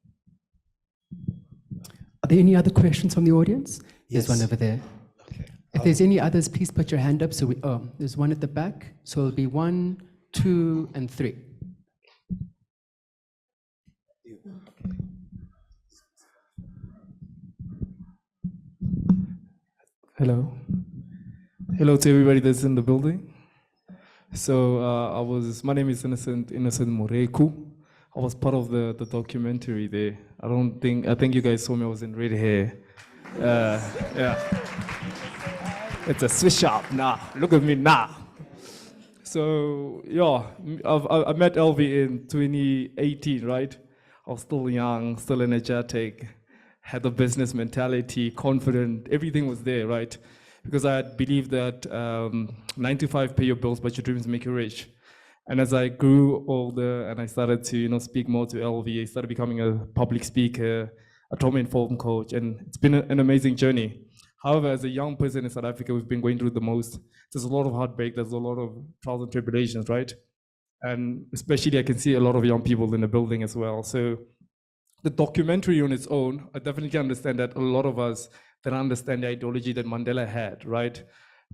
Are there any other questions from the audience? Yes. There's one over there. Okay. If there's any others, please put your hand up. So there's one at the back. So it'll be 1, 2, and 3. Hello. Hello to everybody that's in the building. So my name is Innocent Moreku. I was part of the documentary there. I think you guys saw me, I was in red hair. Yeah. It's a switch up now. Look at me now. So yeah, I met Ilvy in 2018, right? I was still young, still energetic, had the business mentality, confident, everything was there, right? Because I had believed that 9 to 5 pay your bills, but your dreams make you rich. And as I grew older and I started to speak more to Ilvy, I started becoming a public speaker, a trauma-informed coach, and it's been an amazing journey. However, as a young person in South Africa, we've been going through the most. There's a lot of heartbreak, there's a lot of trials and tribulations, right? And especially I can see a lot of young people in the building as well. So the documentary on its own, I definitely understand that a lot of us don't understand the ideology that Mandela had, right?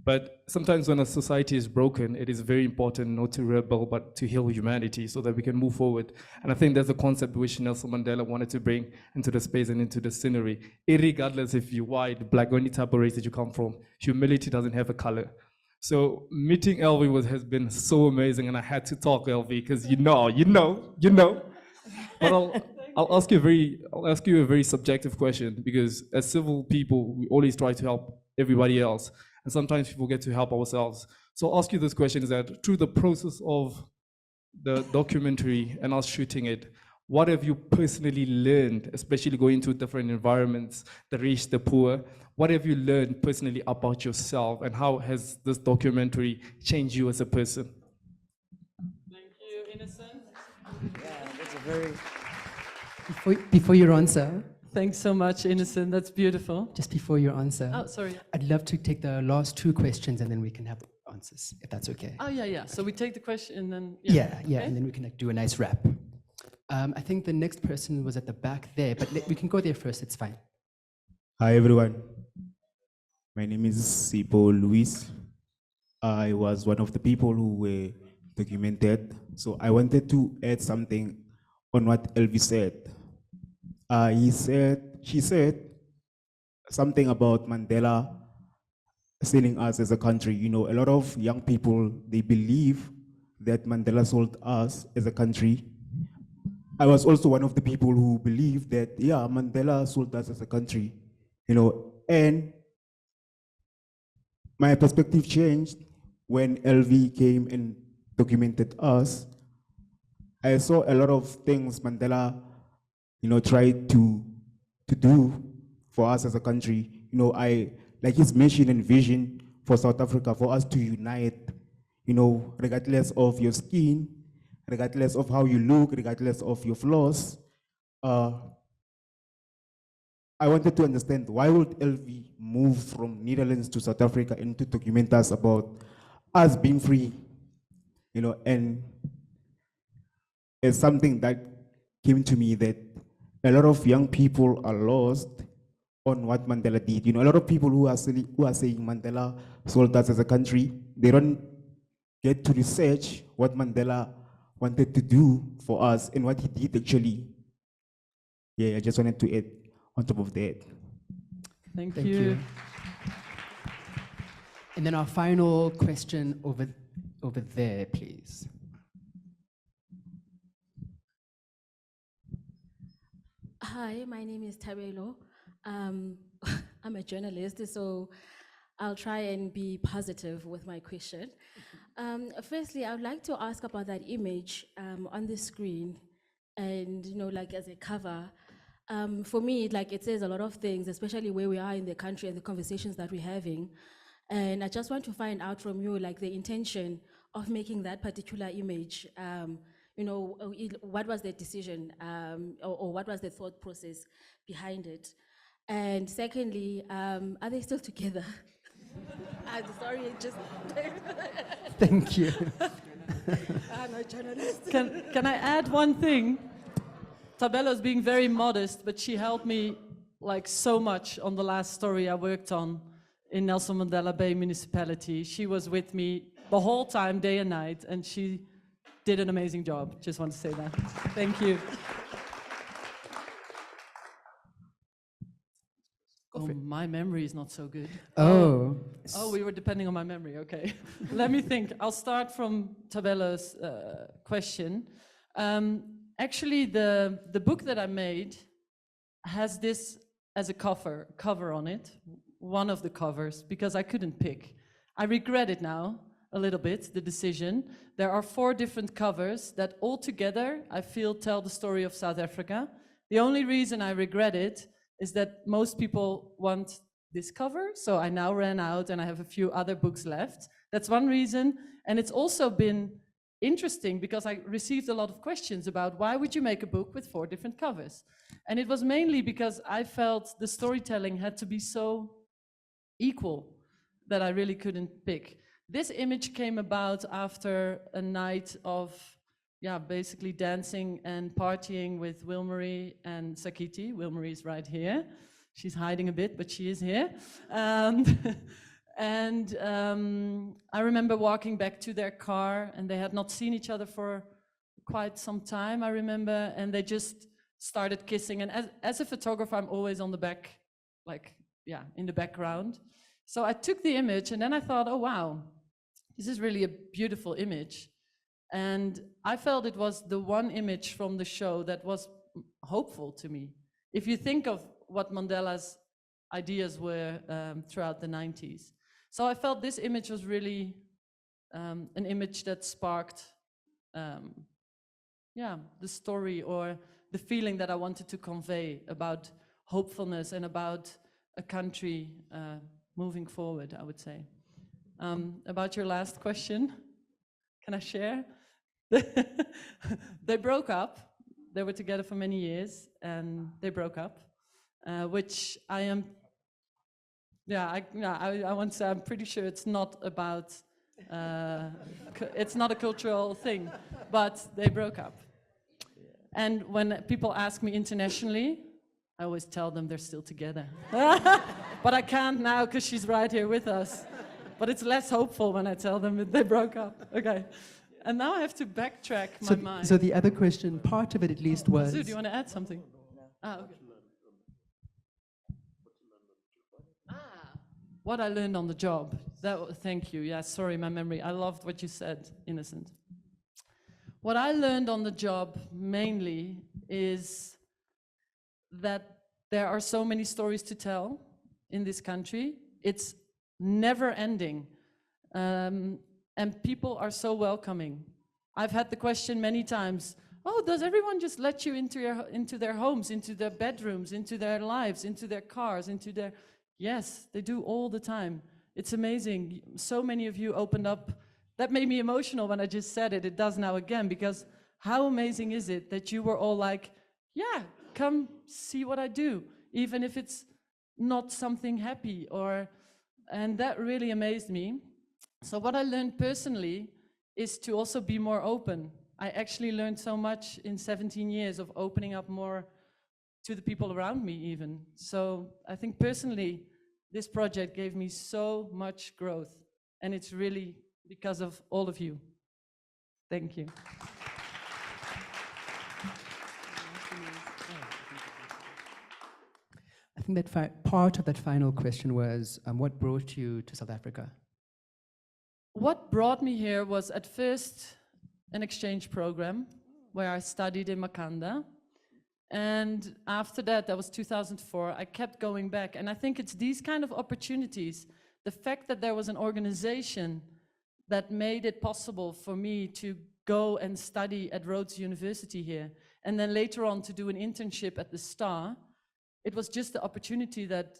But sometimes when a society is broken, it is very important not to rebel, but to heal humanity so that we can move forward. And I think that's the concept which Nelson Mandela wanted to bring into the space and into the scenery. Irregardless if you're white, black, or any type of race that you come from, humility doesn't have a color. So meeting Ilvy has been so amazing, and I had to talk, Ilvy, because you know. But I'll ask you a very subjective question, because as civil people, we always try to help everybody else. And sometimes we forget to help ourselves. So I'll ask you this question, is that through the process of the documentary and us shooting it, what have you personally learned, especially going to different environments, the rich, the poor? What have you learned personally about yourself, and how has this documentary changed you as a person? Thank you, Innocent. Yeah, that's a very... Before your answer, Thanks so much, Innocent. That's beautiful. just before your answer, Oh, sorry. I'd love to take the last 2 questions and then we can have answers, if that's okay. Oh, yeah. So we take the question and then... Yeah, Okay. and then we can do a nice wrap. I think the next person was at the back there, but we can go there first, it's fine. Hi everyone. My name is Sipo Luis. I was one of the people who were documented. So I wanted to add something on what Elvis said. She said something about Mandela selling us as a country. You know, a lot of young people, they believe that Mandela sold us as a country. I was also one of the people who believed that, yeah, Mandela sold us as a country, you know, and my perspective changed when LV came and documented us. I saw a lot of things Mandela, you know, tried to do for us as a country. You know, like his mission and vision for South Africa, for us to unite, you know, regardless of your skin, regardless of how you look, regardless of your flaws. I wanted to understand, why would LV move from Netherlands to South Africa and to document us about us being free, you know, and it's something that came to me that a lot of young people are lost on what Mandela did. You know, a lot of people who are saying Mandela sold us as a country, they don't get to research what Mandela wanted to do for us and what he did actually. Yeah, I just wanted to add on top of that. Thank Thank you. you. And then our final question over there, please. Hi, my name is Tabelo. I'm a journalist, so I'll try and be positive with my question. Firstly, I would like to ask about that image on the screen, and like as a cover. For me, like it says a lot of things, especially where we are in the country and the conversations that we're having. And I just want to find out from you, like the intention of making that particular image. What was the decision or what was the thought process behind it? And secondly, are they still together? I'm sorry, just. Thank you. I'm a journalist. Can I add one thing? Tabella's being very modest, but she helped me like so much on the last story I worked on in Nelson Mandela Bay Municipality. She was with me the whole time, day and night, and she did an amazing job. Just want to say that. Thank you. Oh, my memory is not so good. Oh. Oh, we were depending on my memory, okay. Let me think. I'll start from Tabella's question. Actually, the book that I made has this as a cover on it, one of the covers, because I couldn't pick. I regret it now a little bit, the decision. There are 4 different covers that all together, I feel, tell the story of South Africa. The only reason I regret it is that most people want this cover, so I now ran out and I have a few other books left. That's one reason, and it's also been interesting because I received a lot of questions about why would you make a book with 4 different covers? And it was mainly because I felt the storytelling had to be so equal that I really couldn't pick. This image came about after a night of basically dancing and partying with Wilmarie and Sakiti. Wilmarie is right here. She's hiding a bit, but she is here. And I remember walking back to their car, and they had not seen each other for quite some time, I remember, and they just started kissing. And as a photographer, I'm always on the back, in the background. So I took the image, and then I thought, oh wow, this is really a beautiful image. And I felt it was the one image from the show that was hopeful to me. If you think of what Mandela's ideas were throughout the 90s. So I felt this image was really an image that sparked the story or the feeling that I wanted to convey about hopefulness and about a country moving forward, I would say. About your last question, can I share? They broke up. They were together for many years, and they broke up, which I am. I want to say I'm pretty sure it's not about. It's not a cultural thing, but they broke up. And when people ask me internationally, I always tell them they're still together. But I can't now because she's right here with us. But it's less hopeful when I tell them that they broke up. Okay. And now I have to backtrack my mind. So the other question, part of it at least was... Sue, do you want to add something? Ah, okay. What I learned on the job. Thank you. Yeah, sorry, my memory. I loved what you said, Innocent. What I learned on the job mainly is that there are so many stories to tell in this country. It's never ending. And people are so welcoming. I've had the question many times, oh, does everyone just let you into their homes, into their bedrooms, into their lives, into their cars, into their... Yes, they do all the time. It's amazing. So many of you opened up. That made me emotional when I just said it. It does now again, because how amazing is it that you were all like, yeah, come see what I do, even if it's not something happy, and that really amazed me. So what I learned personally is to also be more open. I actually learned so much in 17 years of opening up more to the people around me even. So I think personally, this project gave me so much growth, and it's really because of all of you. Thank you. I think that part of that final question was, what brought you to South Africa? What brought me here was at first an exchange program where I studied in Makanda. And after that, that was 2004, I kept going back. And I think it's these kind of opportunities, the fact that there was an organization that made it possible for me to go and study at Rhodes University here, and then later on to do an internship at the Star. It was just the opportunity that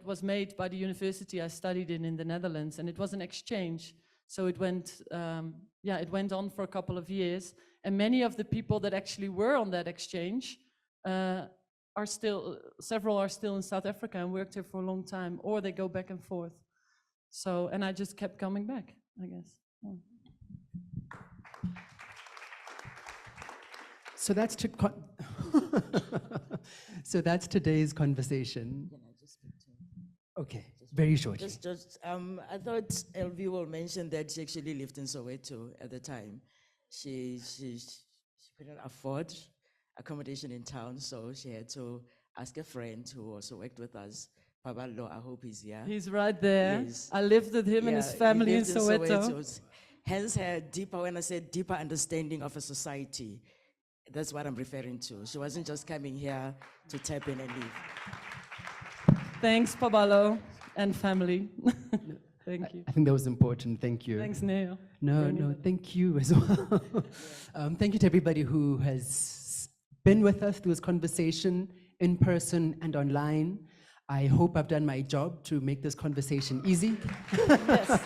was made by the university I studied in the Netherlands, and it was an exchange. So it went, it went on for a couple of years, and many of the people that actually were on that exchange several are still in South Africa and worked here for a long time, or they go back and forth. So, and I just kept coming back, I guess. Yeah. So that's so that's today's conversation. Can I just speak to? Okay, very short. I thought Ilvy will mention that she actually lived in Soweto at the time. She couldn't afford accommodation in town, so she had to ask a friend who also worked with us, Pabalo, I hope he's here. He's right there. Yes. I lived with him and his family in Soweto. Hence her deeper, when I said deeper understanding of a society, that's what I'm referring to. She wasn't just coming here to tap in and leave. Thanks, Pabalo and family. Thank you. I think that was important. Thank you. Thanks, Neo. No, thank you as well. Thank you to everybody who has been with us through this conversation in person and online. I hope I've done my job to make this conversation easy. Yes.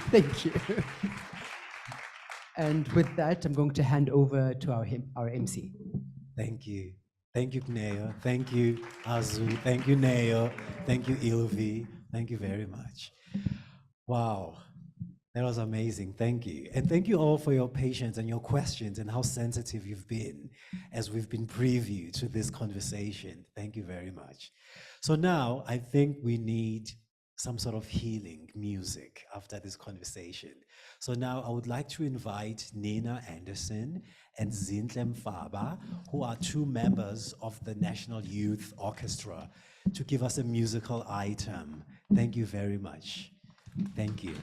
Thank you. And with that, I'm going to hand over to our MC. Thank you. Thank you, Kneo. Thank you, Azu. Thank you, Neo. Thank you, Ilvy. Thank you very much. Wow, that was amazing. Thank you. And thank you all for your patience and your questions and how sensitive you've been as we've been preview to this conversation. Thank you very much. So now I think we need some sort of healing music after this conversation. So now I would like to invite Nina Anderson and Zintle Mfaba, who are two members of the National Youth Orchestra, to give us a musical item. Thank you very much. Thank you.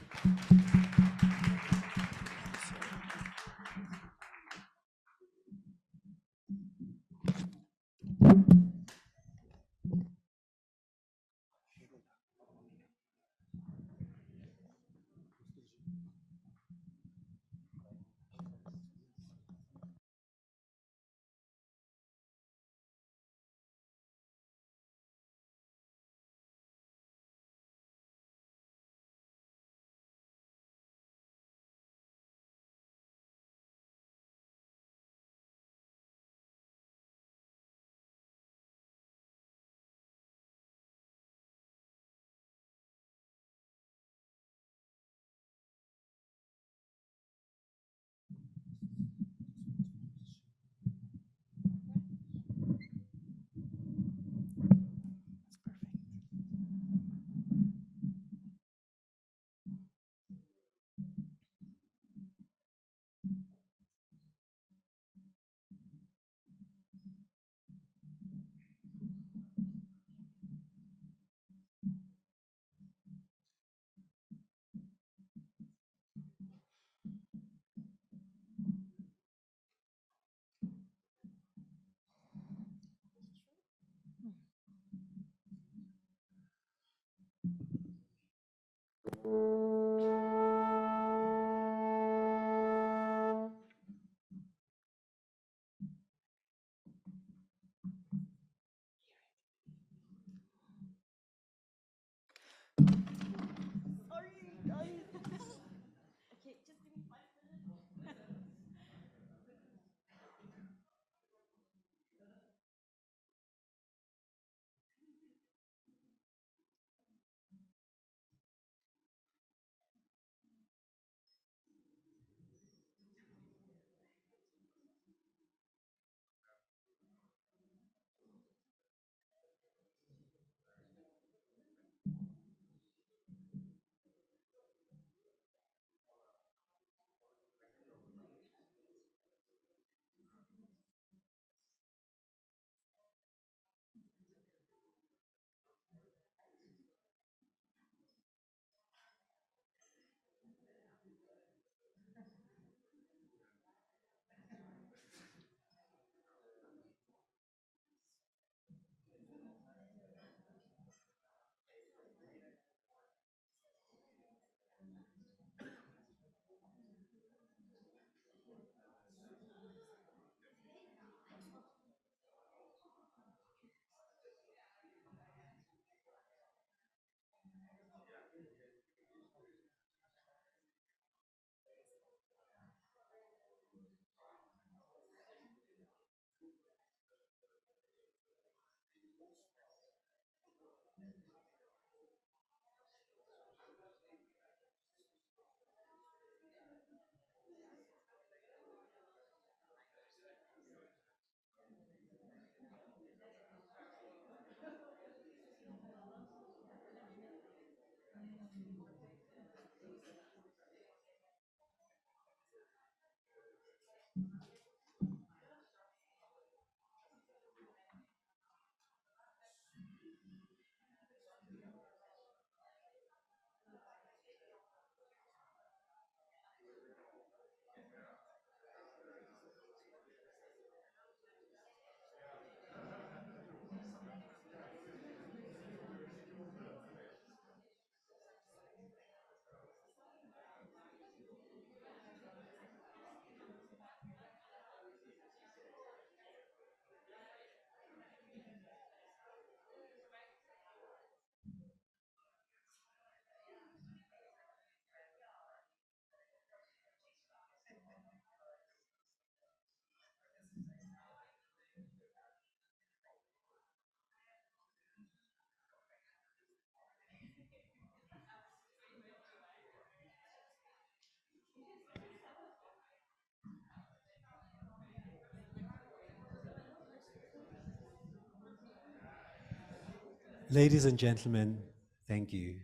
Ladies and gentlemen, thank you.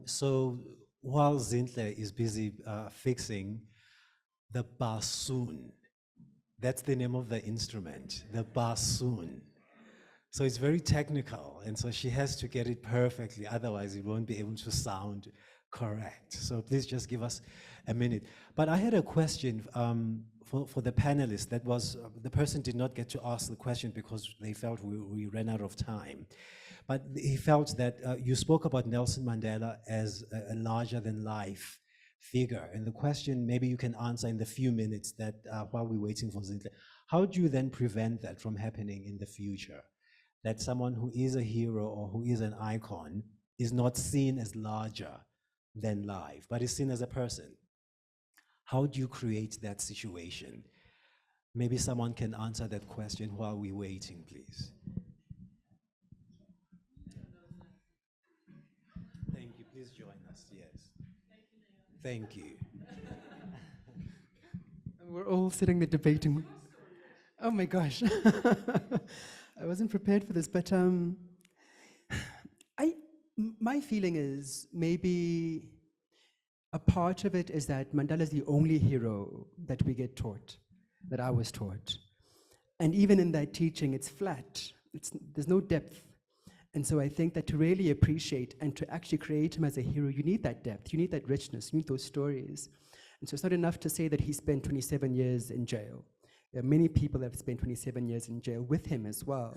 So while Zintle is busy fixing the bassoon, that's the name of the instrument, the bassoon. So it's very technical, and so she has to get it perfectly, otherwise it won't be able to sound correct. So please just give us a minute. But I had a question for the panelists. That was, the person did not get to ask the question because they felt we ran out of time. But he felt that you spoke about Nelson Mandela as a larger than life figure. And the question maybe you can answer in the few minutes that while we're waiting for Zintle, how do you then prevent that from happening in the future? That someone who is a hero or who is an icon is not seen as larger than life, but is seen as a person. How do you create that situation? Maybe someone can answer that question while we're waiting, please. Thank you, please join us, yes. Thank you. We're all sitting there debating. Oh my gosh. I wasn't prepared for this, but my feeling is maybe a part of it is that Mandela is the only hero that we get taught, that I was taught. And even in that teaching, it's flat. There's no depth. And so I think that to really appreciate and to actually create him as a hero, you need that depth, you need that richness, you need those stories. And so it's not enough to say that he spent 27 years in jail. There are many people that have spent 27 years in jail with him as well.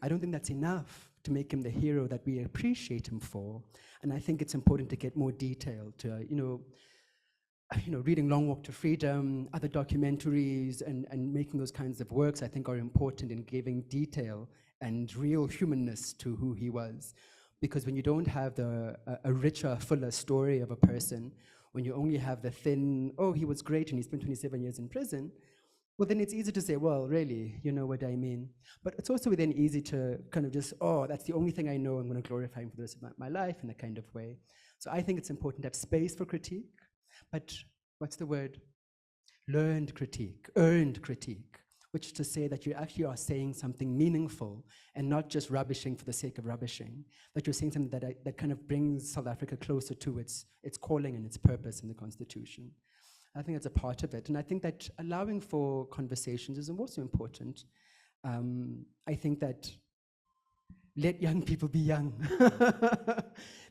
I don't think that's enough to make him the hero that we appreciate him for. And I think it's important to get more detail, to, reading Long Walk to Freedom, other documentaries, and making those kinds of works, I think are important in giving detail and real humanness to who he was. Because when you don't have a richer, fuller story of a person, when you only have the thin, oh, he was great and he spent 27 years in prison, well, then it's easy to say, well, really, you know what I mean? But it's also then easy to kind of just, oh, that's the only thing I know, I'm going to glorify him for the rest of my life in that kind of way. So I think it's important to have space for critique, but what's the word? Learned critique, earned critique, which is to say that you actually are saying something meaningful and not just rubbishing for the sake of rubbishing, that you're saying something that kind of brings South Africa closer to its calling and its purpose in the Constitution. I think that's a part of it. And I think that allowing for conversations is also important. I think that let young people be young.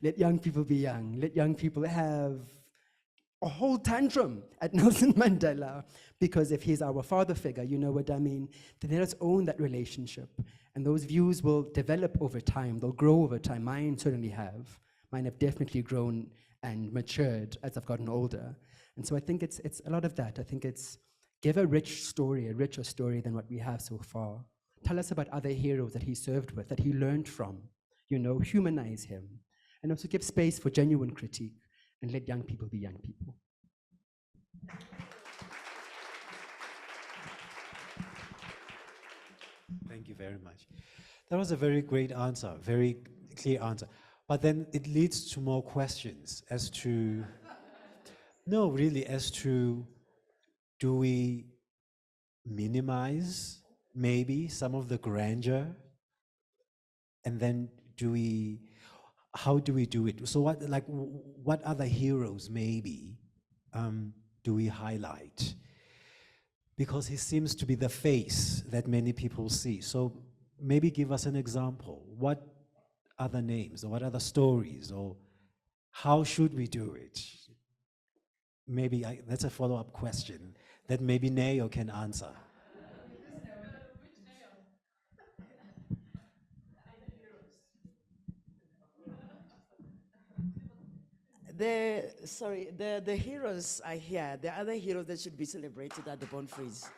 Let young people be young. Let young people have a whole tantrum at Nelson Mandela, because if he's our father figure, you know what I mean, then let us own that relationship. And those views will develop over time. They'll grow over time. Mine certainly have. Mine have definitely grown and matured as I've gotten older. And so I think it's a lot of that. I think it's give a rich story, a richer story than what we have so far. Tell us about other heroes that he served with, that he learned from, humanize him. And also give space for genuine critique and let young people be young people. Thank you very much. That was a very great answer, very clear answer. But then it leads to more questions as to, no, really, as to, do we minimize maybe some of the grandeur? And then how do we do it? So what other heroes maybe do we highlight? Because he seems to be the face that many people see. So maybe give us an example. What other names or what other stories, or how should we do it? Maybe that's a follow-up question that maybe Neo can answer. The heroes are here. The other heroes that should be celebrated are the Born Frees.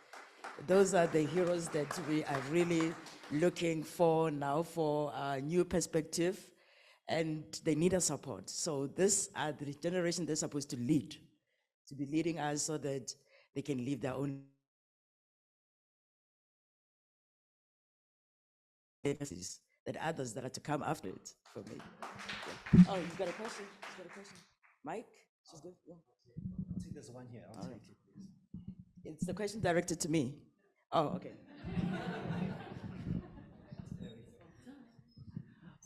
Those are the heroes that we are really looking for now for a new perspective, and they need our support. So this are the generation they're supposed to lead, to be leading us so that they can live their own legacies, that others that are to come after it for me. Yeah. Oh, you got a question? You got a question? Mike? She's good? Yeah. I think there's one here. I'll take it, please. It's the question directed to me. Oh, okay.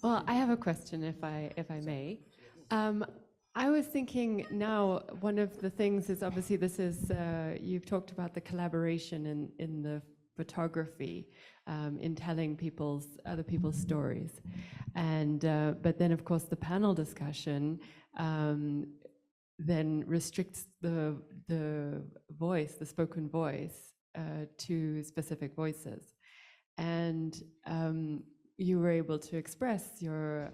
Well, I have a question, if I may. I was thinking now, one of the things is obviously this is you've talked about the collaboration in the photography, in telling other people's stories, and but then of course the panel discussion then restricts the voice, the spoken voice, to specific voices, and you were able to express your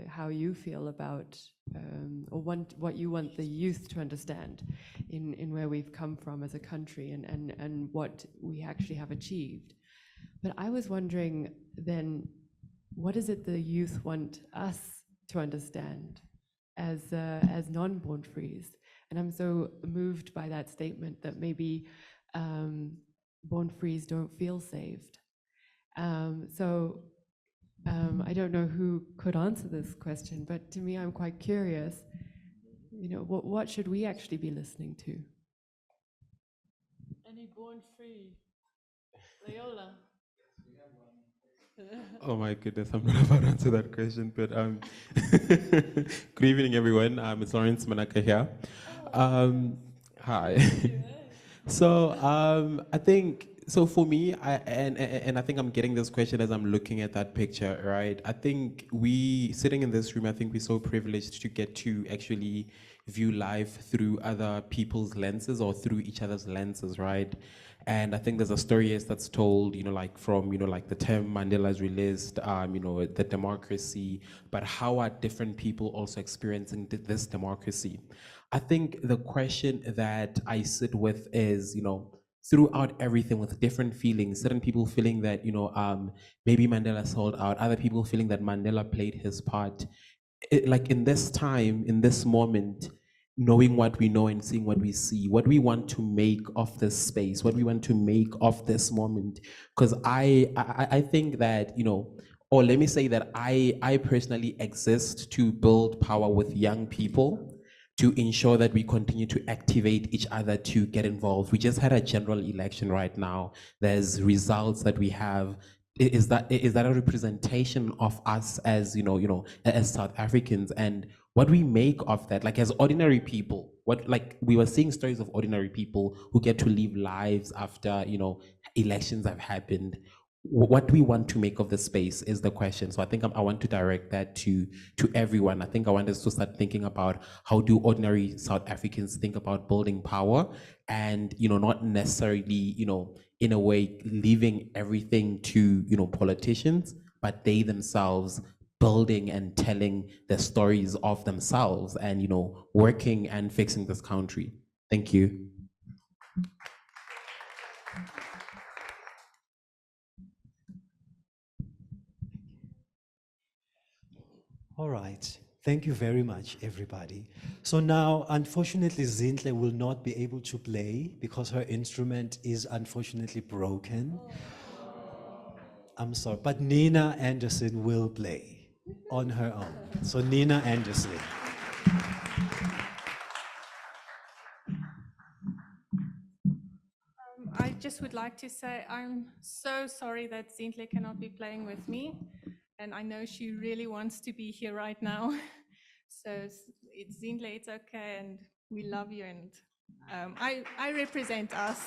how you feel about or what you want the youth to understand in where we've come from as a country and what we actually have achieved. But I was wondering then, what is it the youth want us to understand as non-born frees? And I'm so moved by that statement that maybe born frees don't feel saved. I don't know who could answer this question, but to me, I'm quite curious. You know, what should we actually be listening to? Any born free? Leola? Oh my goodness, I'm not about to answer that question, but good evening, everyone. It's Lawrence Manaka here. Hi. So I think, so for me, and I think I'm getting this question as I'm looking at that picture, right? I think we, sitting in this room, I think we're so privileged to get to actually view life through other people's lenses or through each other's lenses, right? And I think there's a story that's told, like from, like the term Mandela's released, the democracy, but how are different people also experiencing this democracy? I think the question that I sit with is, throughout everything with different feelings, certain people feeling that, maybe Mandela sold out, other people feeling that Mandela played his part. Like in this time, in this moment, knowing what we know and seeing what we see, what we want to make of this space, what we want to make of this moment. Because I think that, or let me say that I personally exist to build power with young people, to ensure that we continue to activate each other to get involved. We just had a general election right now. There's results that we have. Is that a representation of us as as South Africans, and what we make of that, like as ordinary people? What, like, we were seeing stories of ordinary people who get to live lives after elections have happened. What do we want to make of the space is the question. So I think I want to direct that to everyone. I think I want us to start thinking about how do ordinary South Africans think about building power, and not necessarily in a way leaving everything to politicians, but they themselves building and telling the stories of themselves and working and fixing this country. Thank you. All right. Thank you very much, everybody. So now, unfortunately, Zinhle will not be able to play because her instrument is unfortunately broken. I'm sorry, but Nina Anderson will play on her own. So Nina Anderson. I just would like to say I'm so sorry that Zinhle cannot be playing with me. And I know she really wants to be here right now. So it's Zinhle, it's okay, and we love you, and I represent us.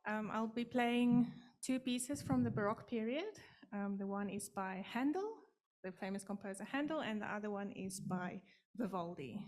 I'll be playing two pieces from the Baroque period. The one is by Handel, the famous composer Handel, and the other one is by Vivaldi.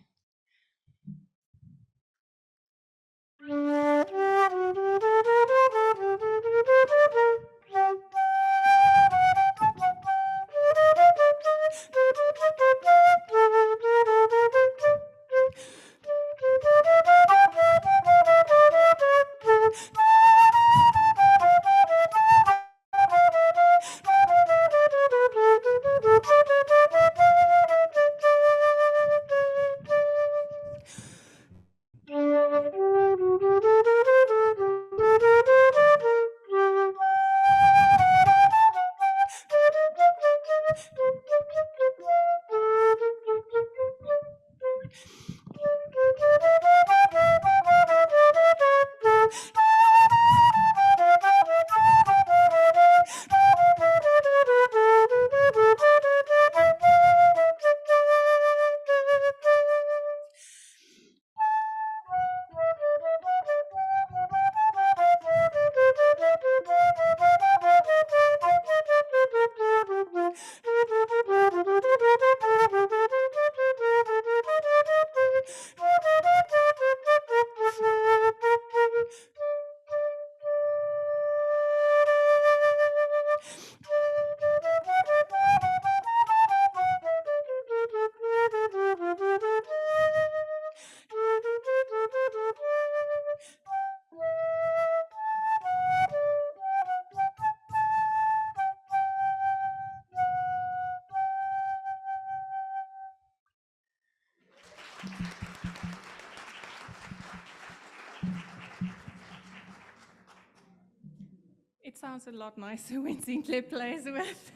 It sounds a lot nicer when Zintle plays with.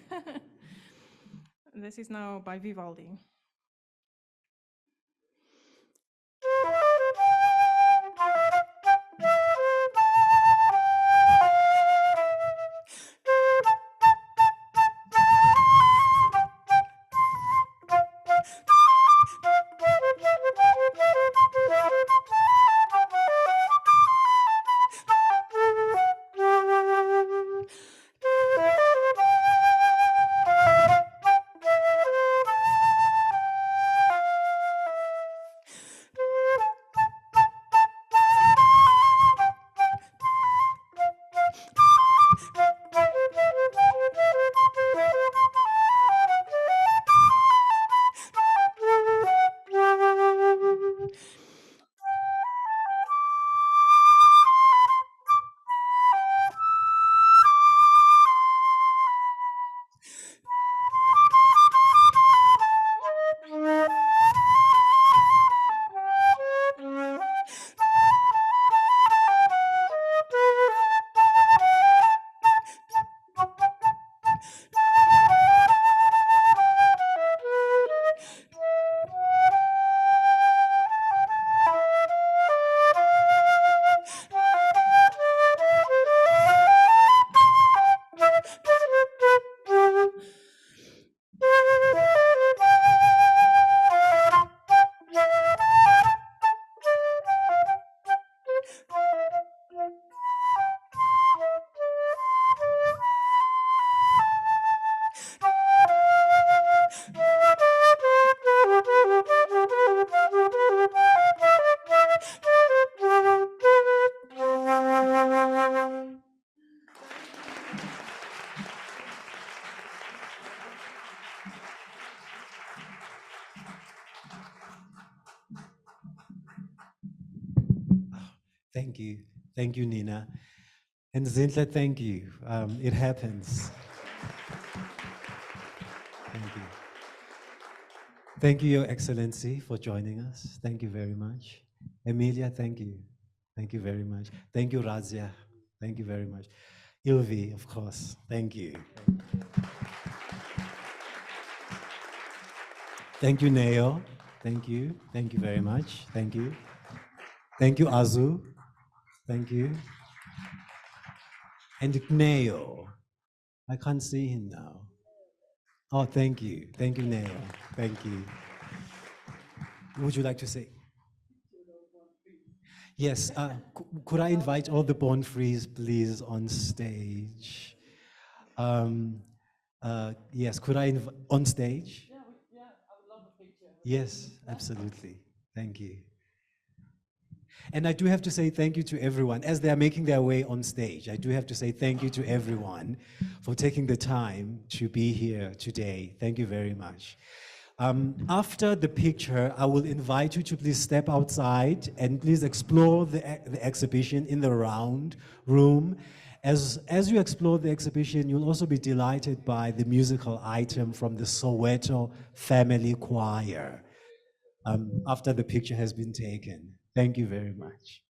This is now by Vivaldi. Thank you. Thank you, Nina. And Zintle, thank you. It happens. Thank you. Thank you, Your Excellency, for joining us. Thank you very much. Emilia, thank you. Thank you very much. Thank you, Razia. Thank you very much. Ilvy, of course. Thank you. Thank you, Neo. Thank you. Thank you very much. Thank you. Thank you, Azu. Thank you. And Neo. I can't see him now. Oh, thank you. Thank you, Neo. Thank you. Would you like to say? Yes. Could I invite all the Born Frees, please, on stage? Yes. Could I on stage? Yeah, I would love a picture. Yes, absolutely. Thank you. And I do have to say thank you to everyone as they are making their way on stage. I do have to say thank you to everyone for taking the time to be here today. Thank you very much. After the picture, I will invite you to please step outside and please explore the exhibition in the round room. As you explore the exhibition, you'll also be delighted by the musical item from the Soweto Family Choir after the picture has been taken. Thank you very much.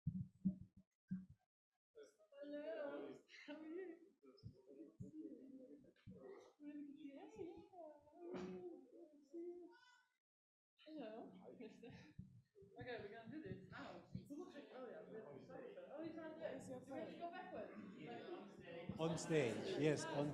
Okay, we're gonna do this now. Oh yeah, oh, he's not there. You have to go backwards. On stage, yes. On.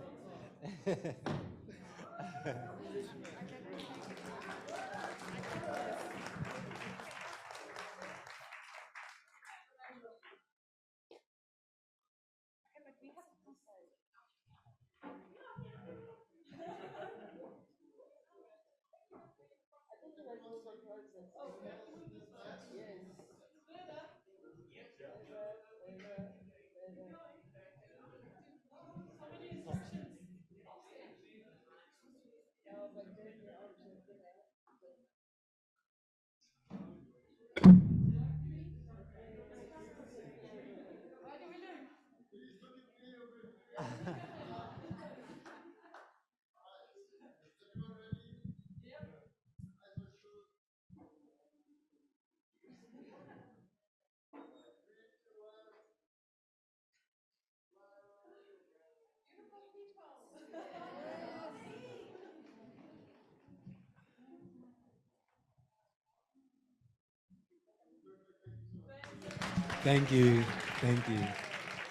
Thank you. Thank you.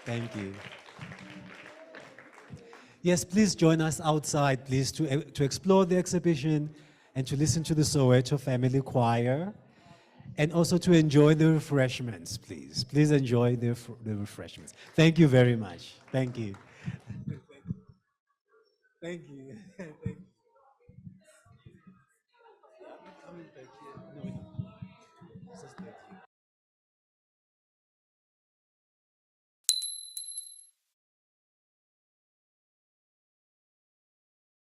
Thank you. Yes, please join us outside, please, to explore the exhibition and to listen to the Soweto Family Choir, and also to enjoy the refreshments, please. Please enjoy the refreshments. Thank you very much. Thank you. Thank you. Thank you.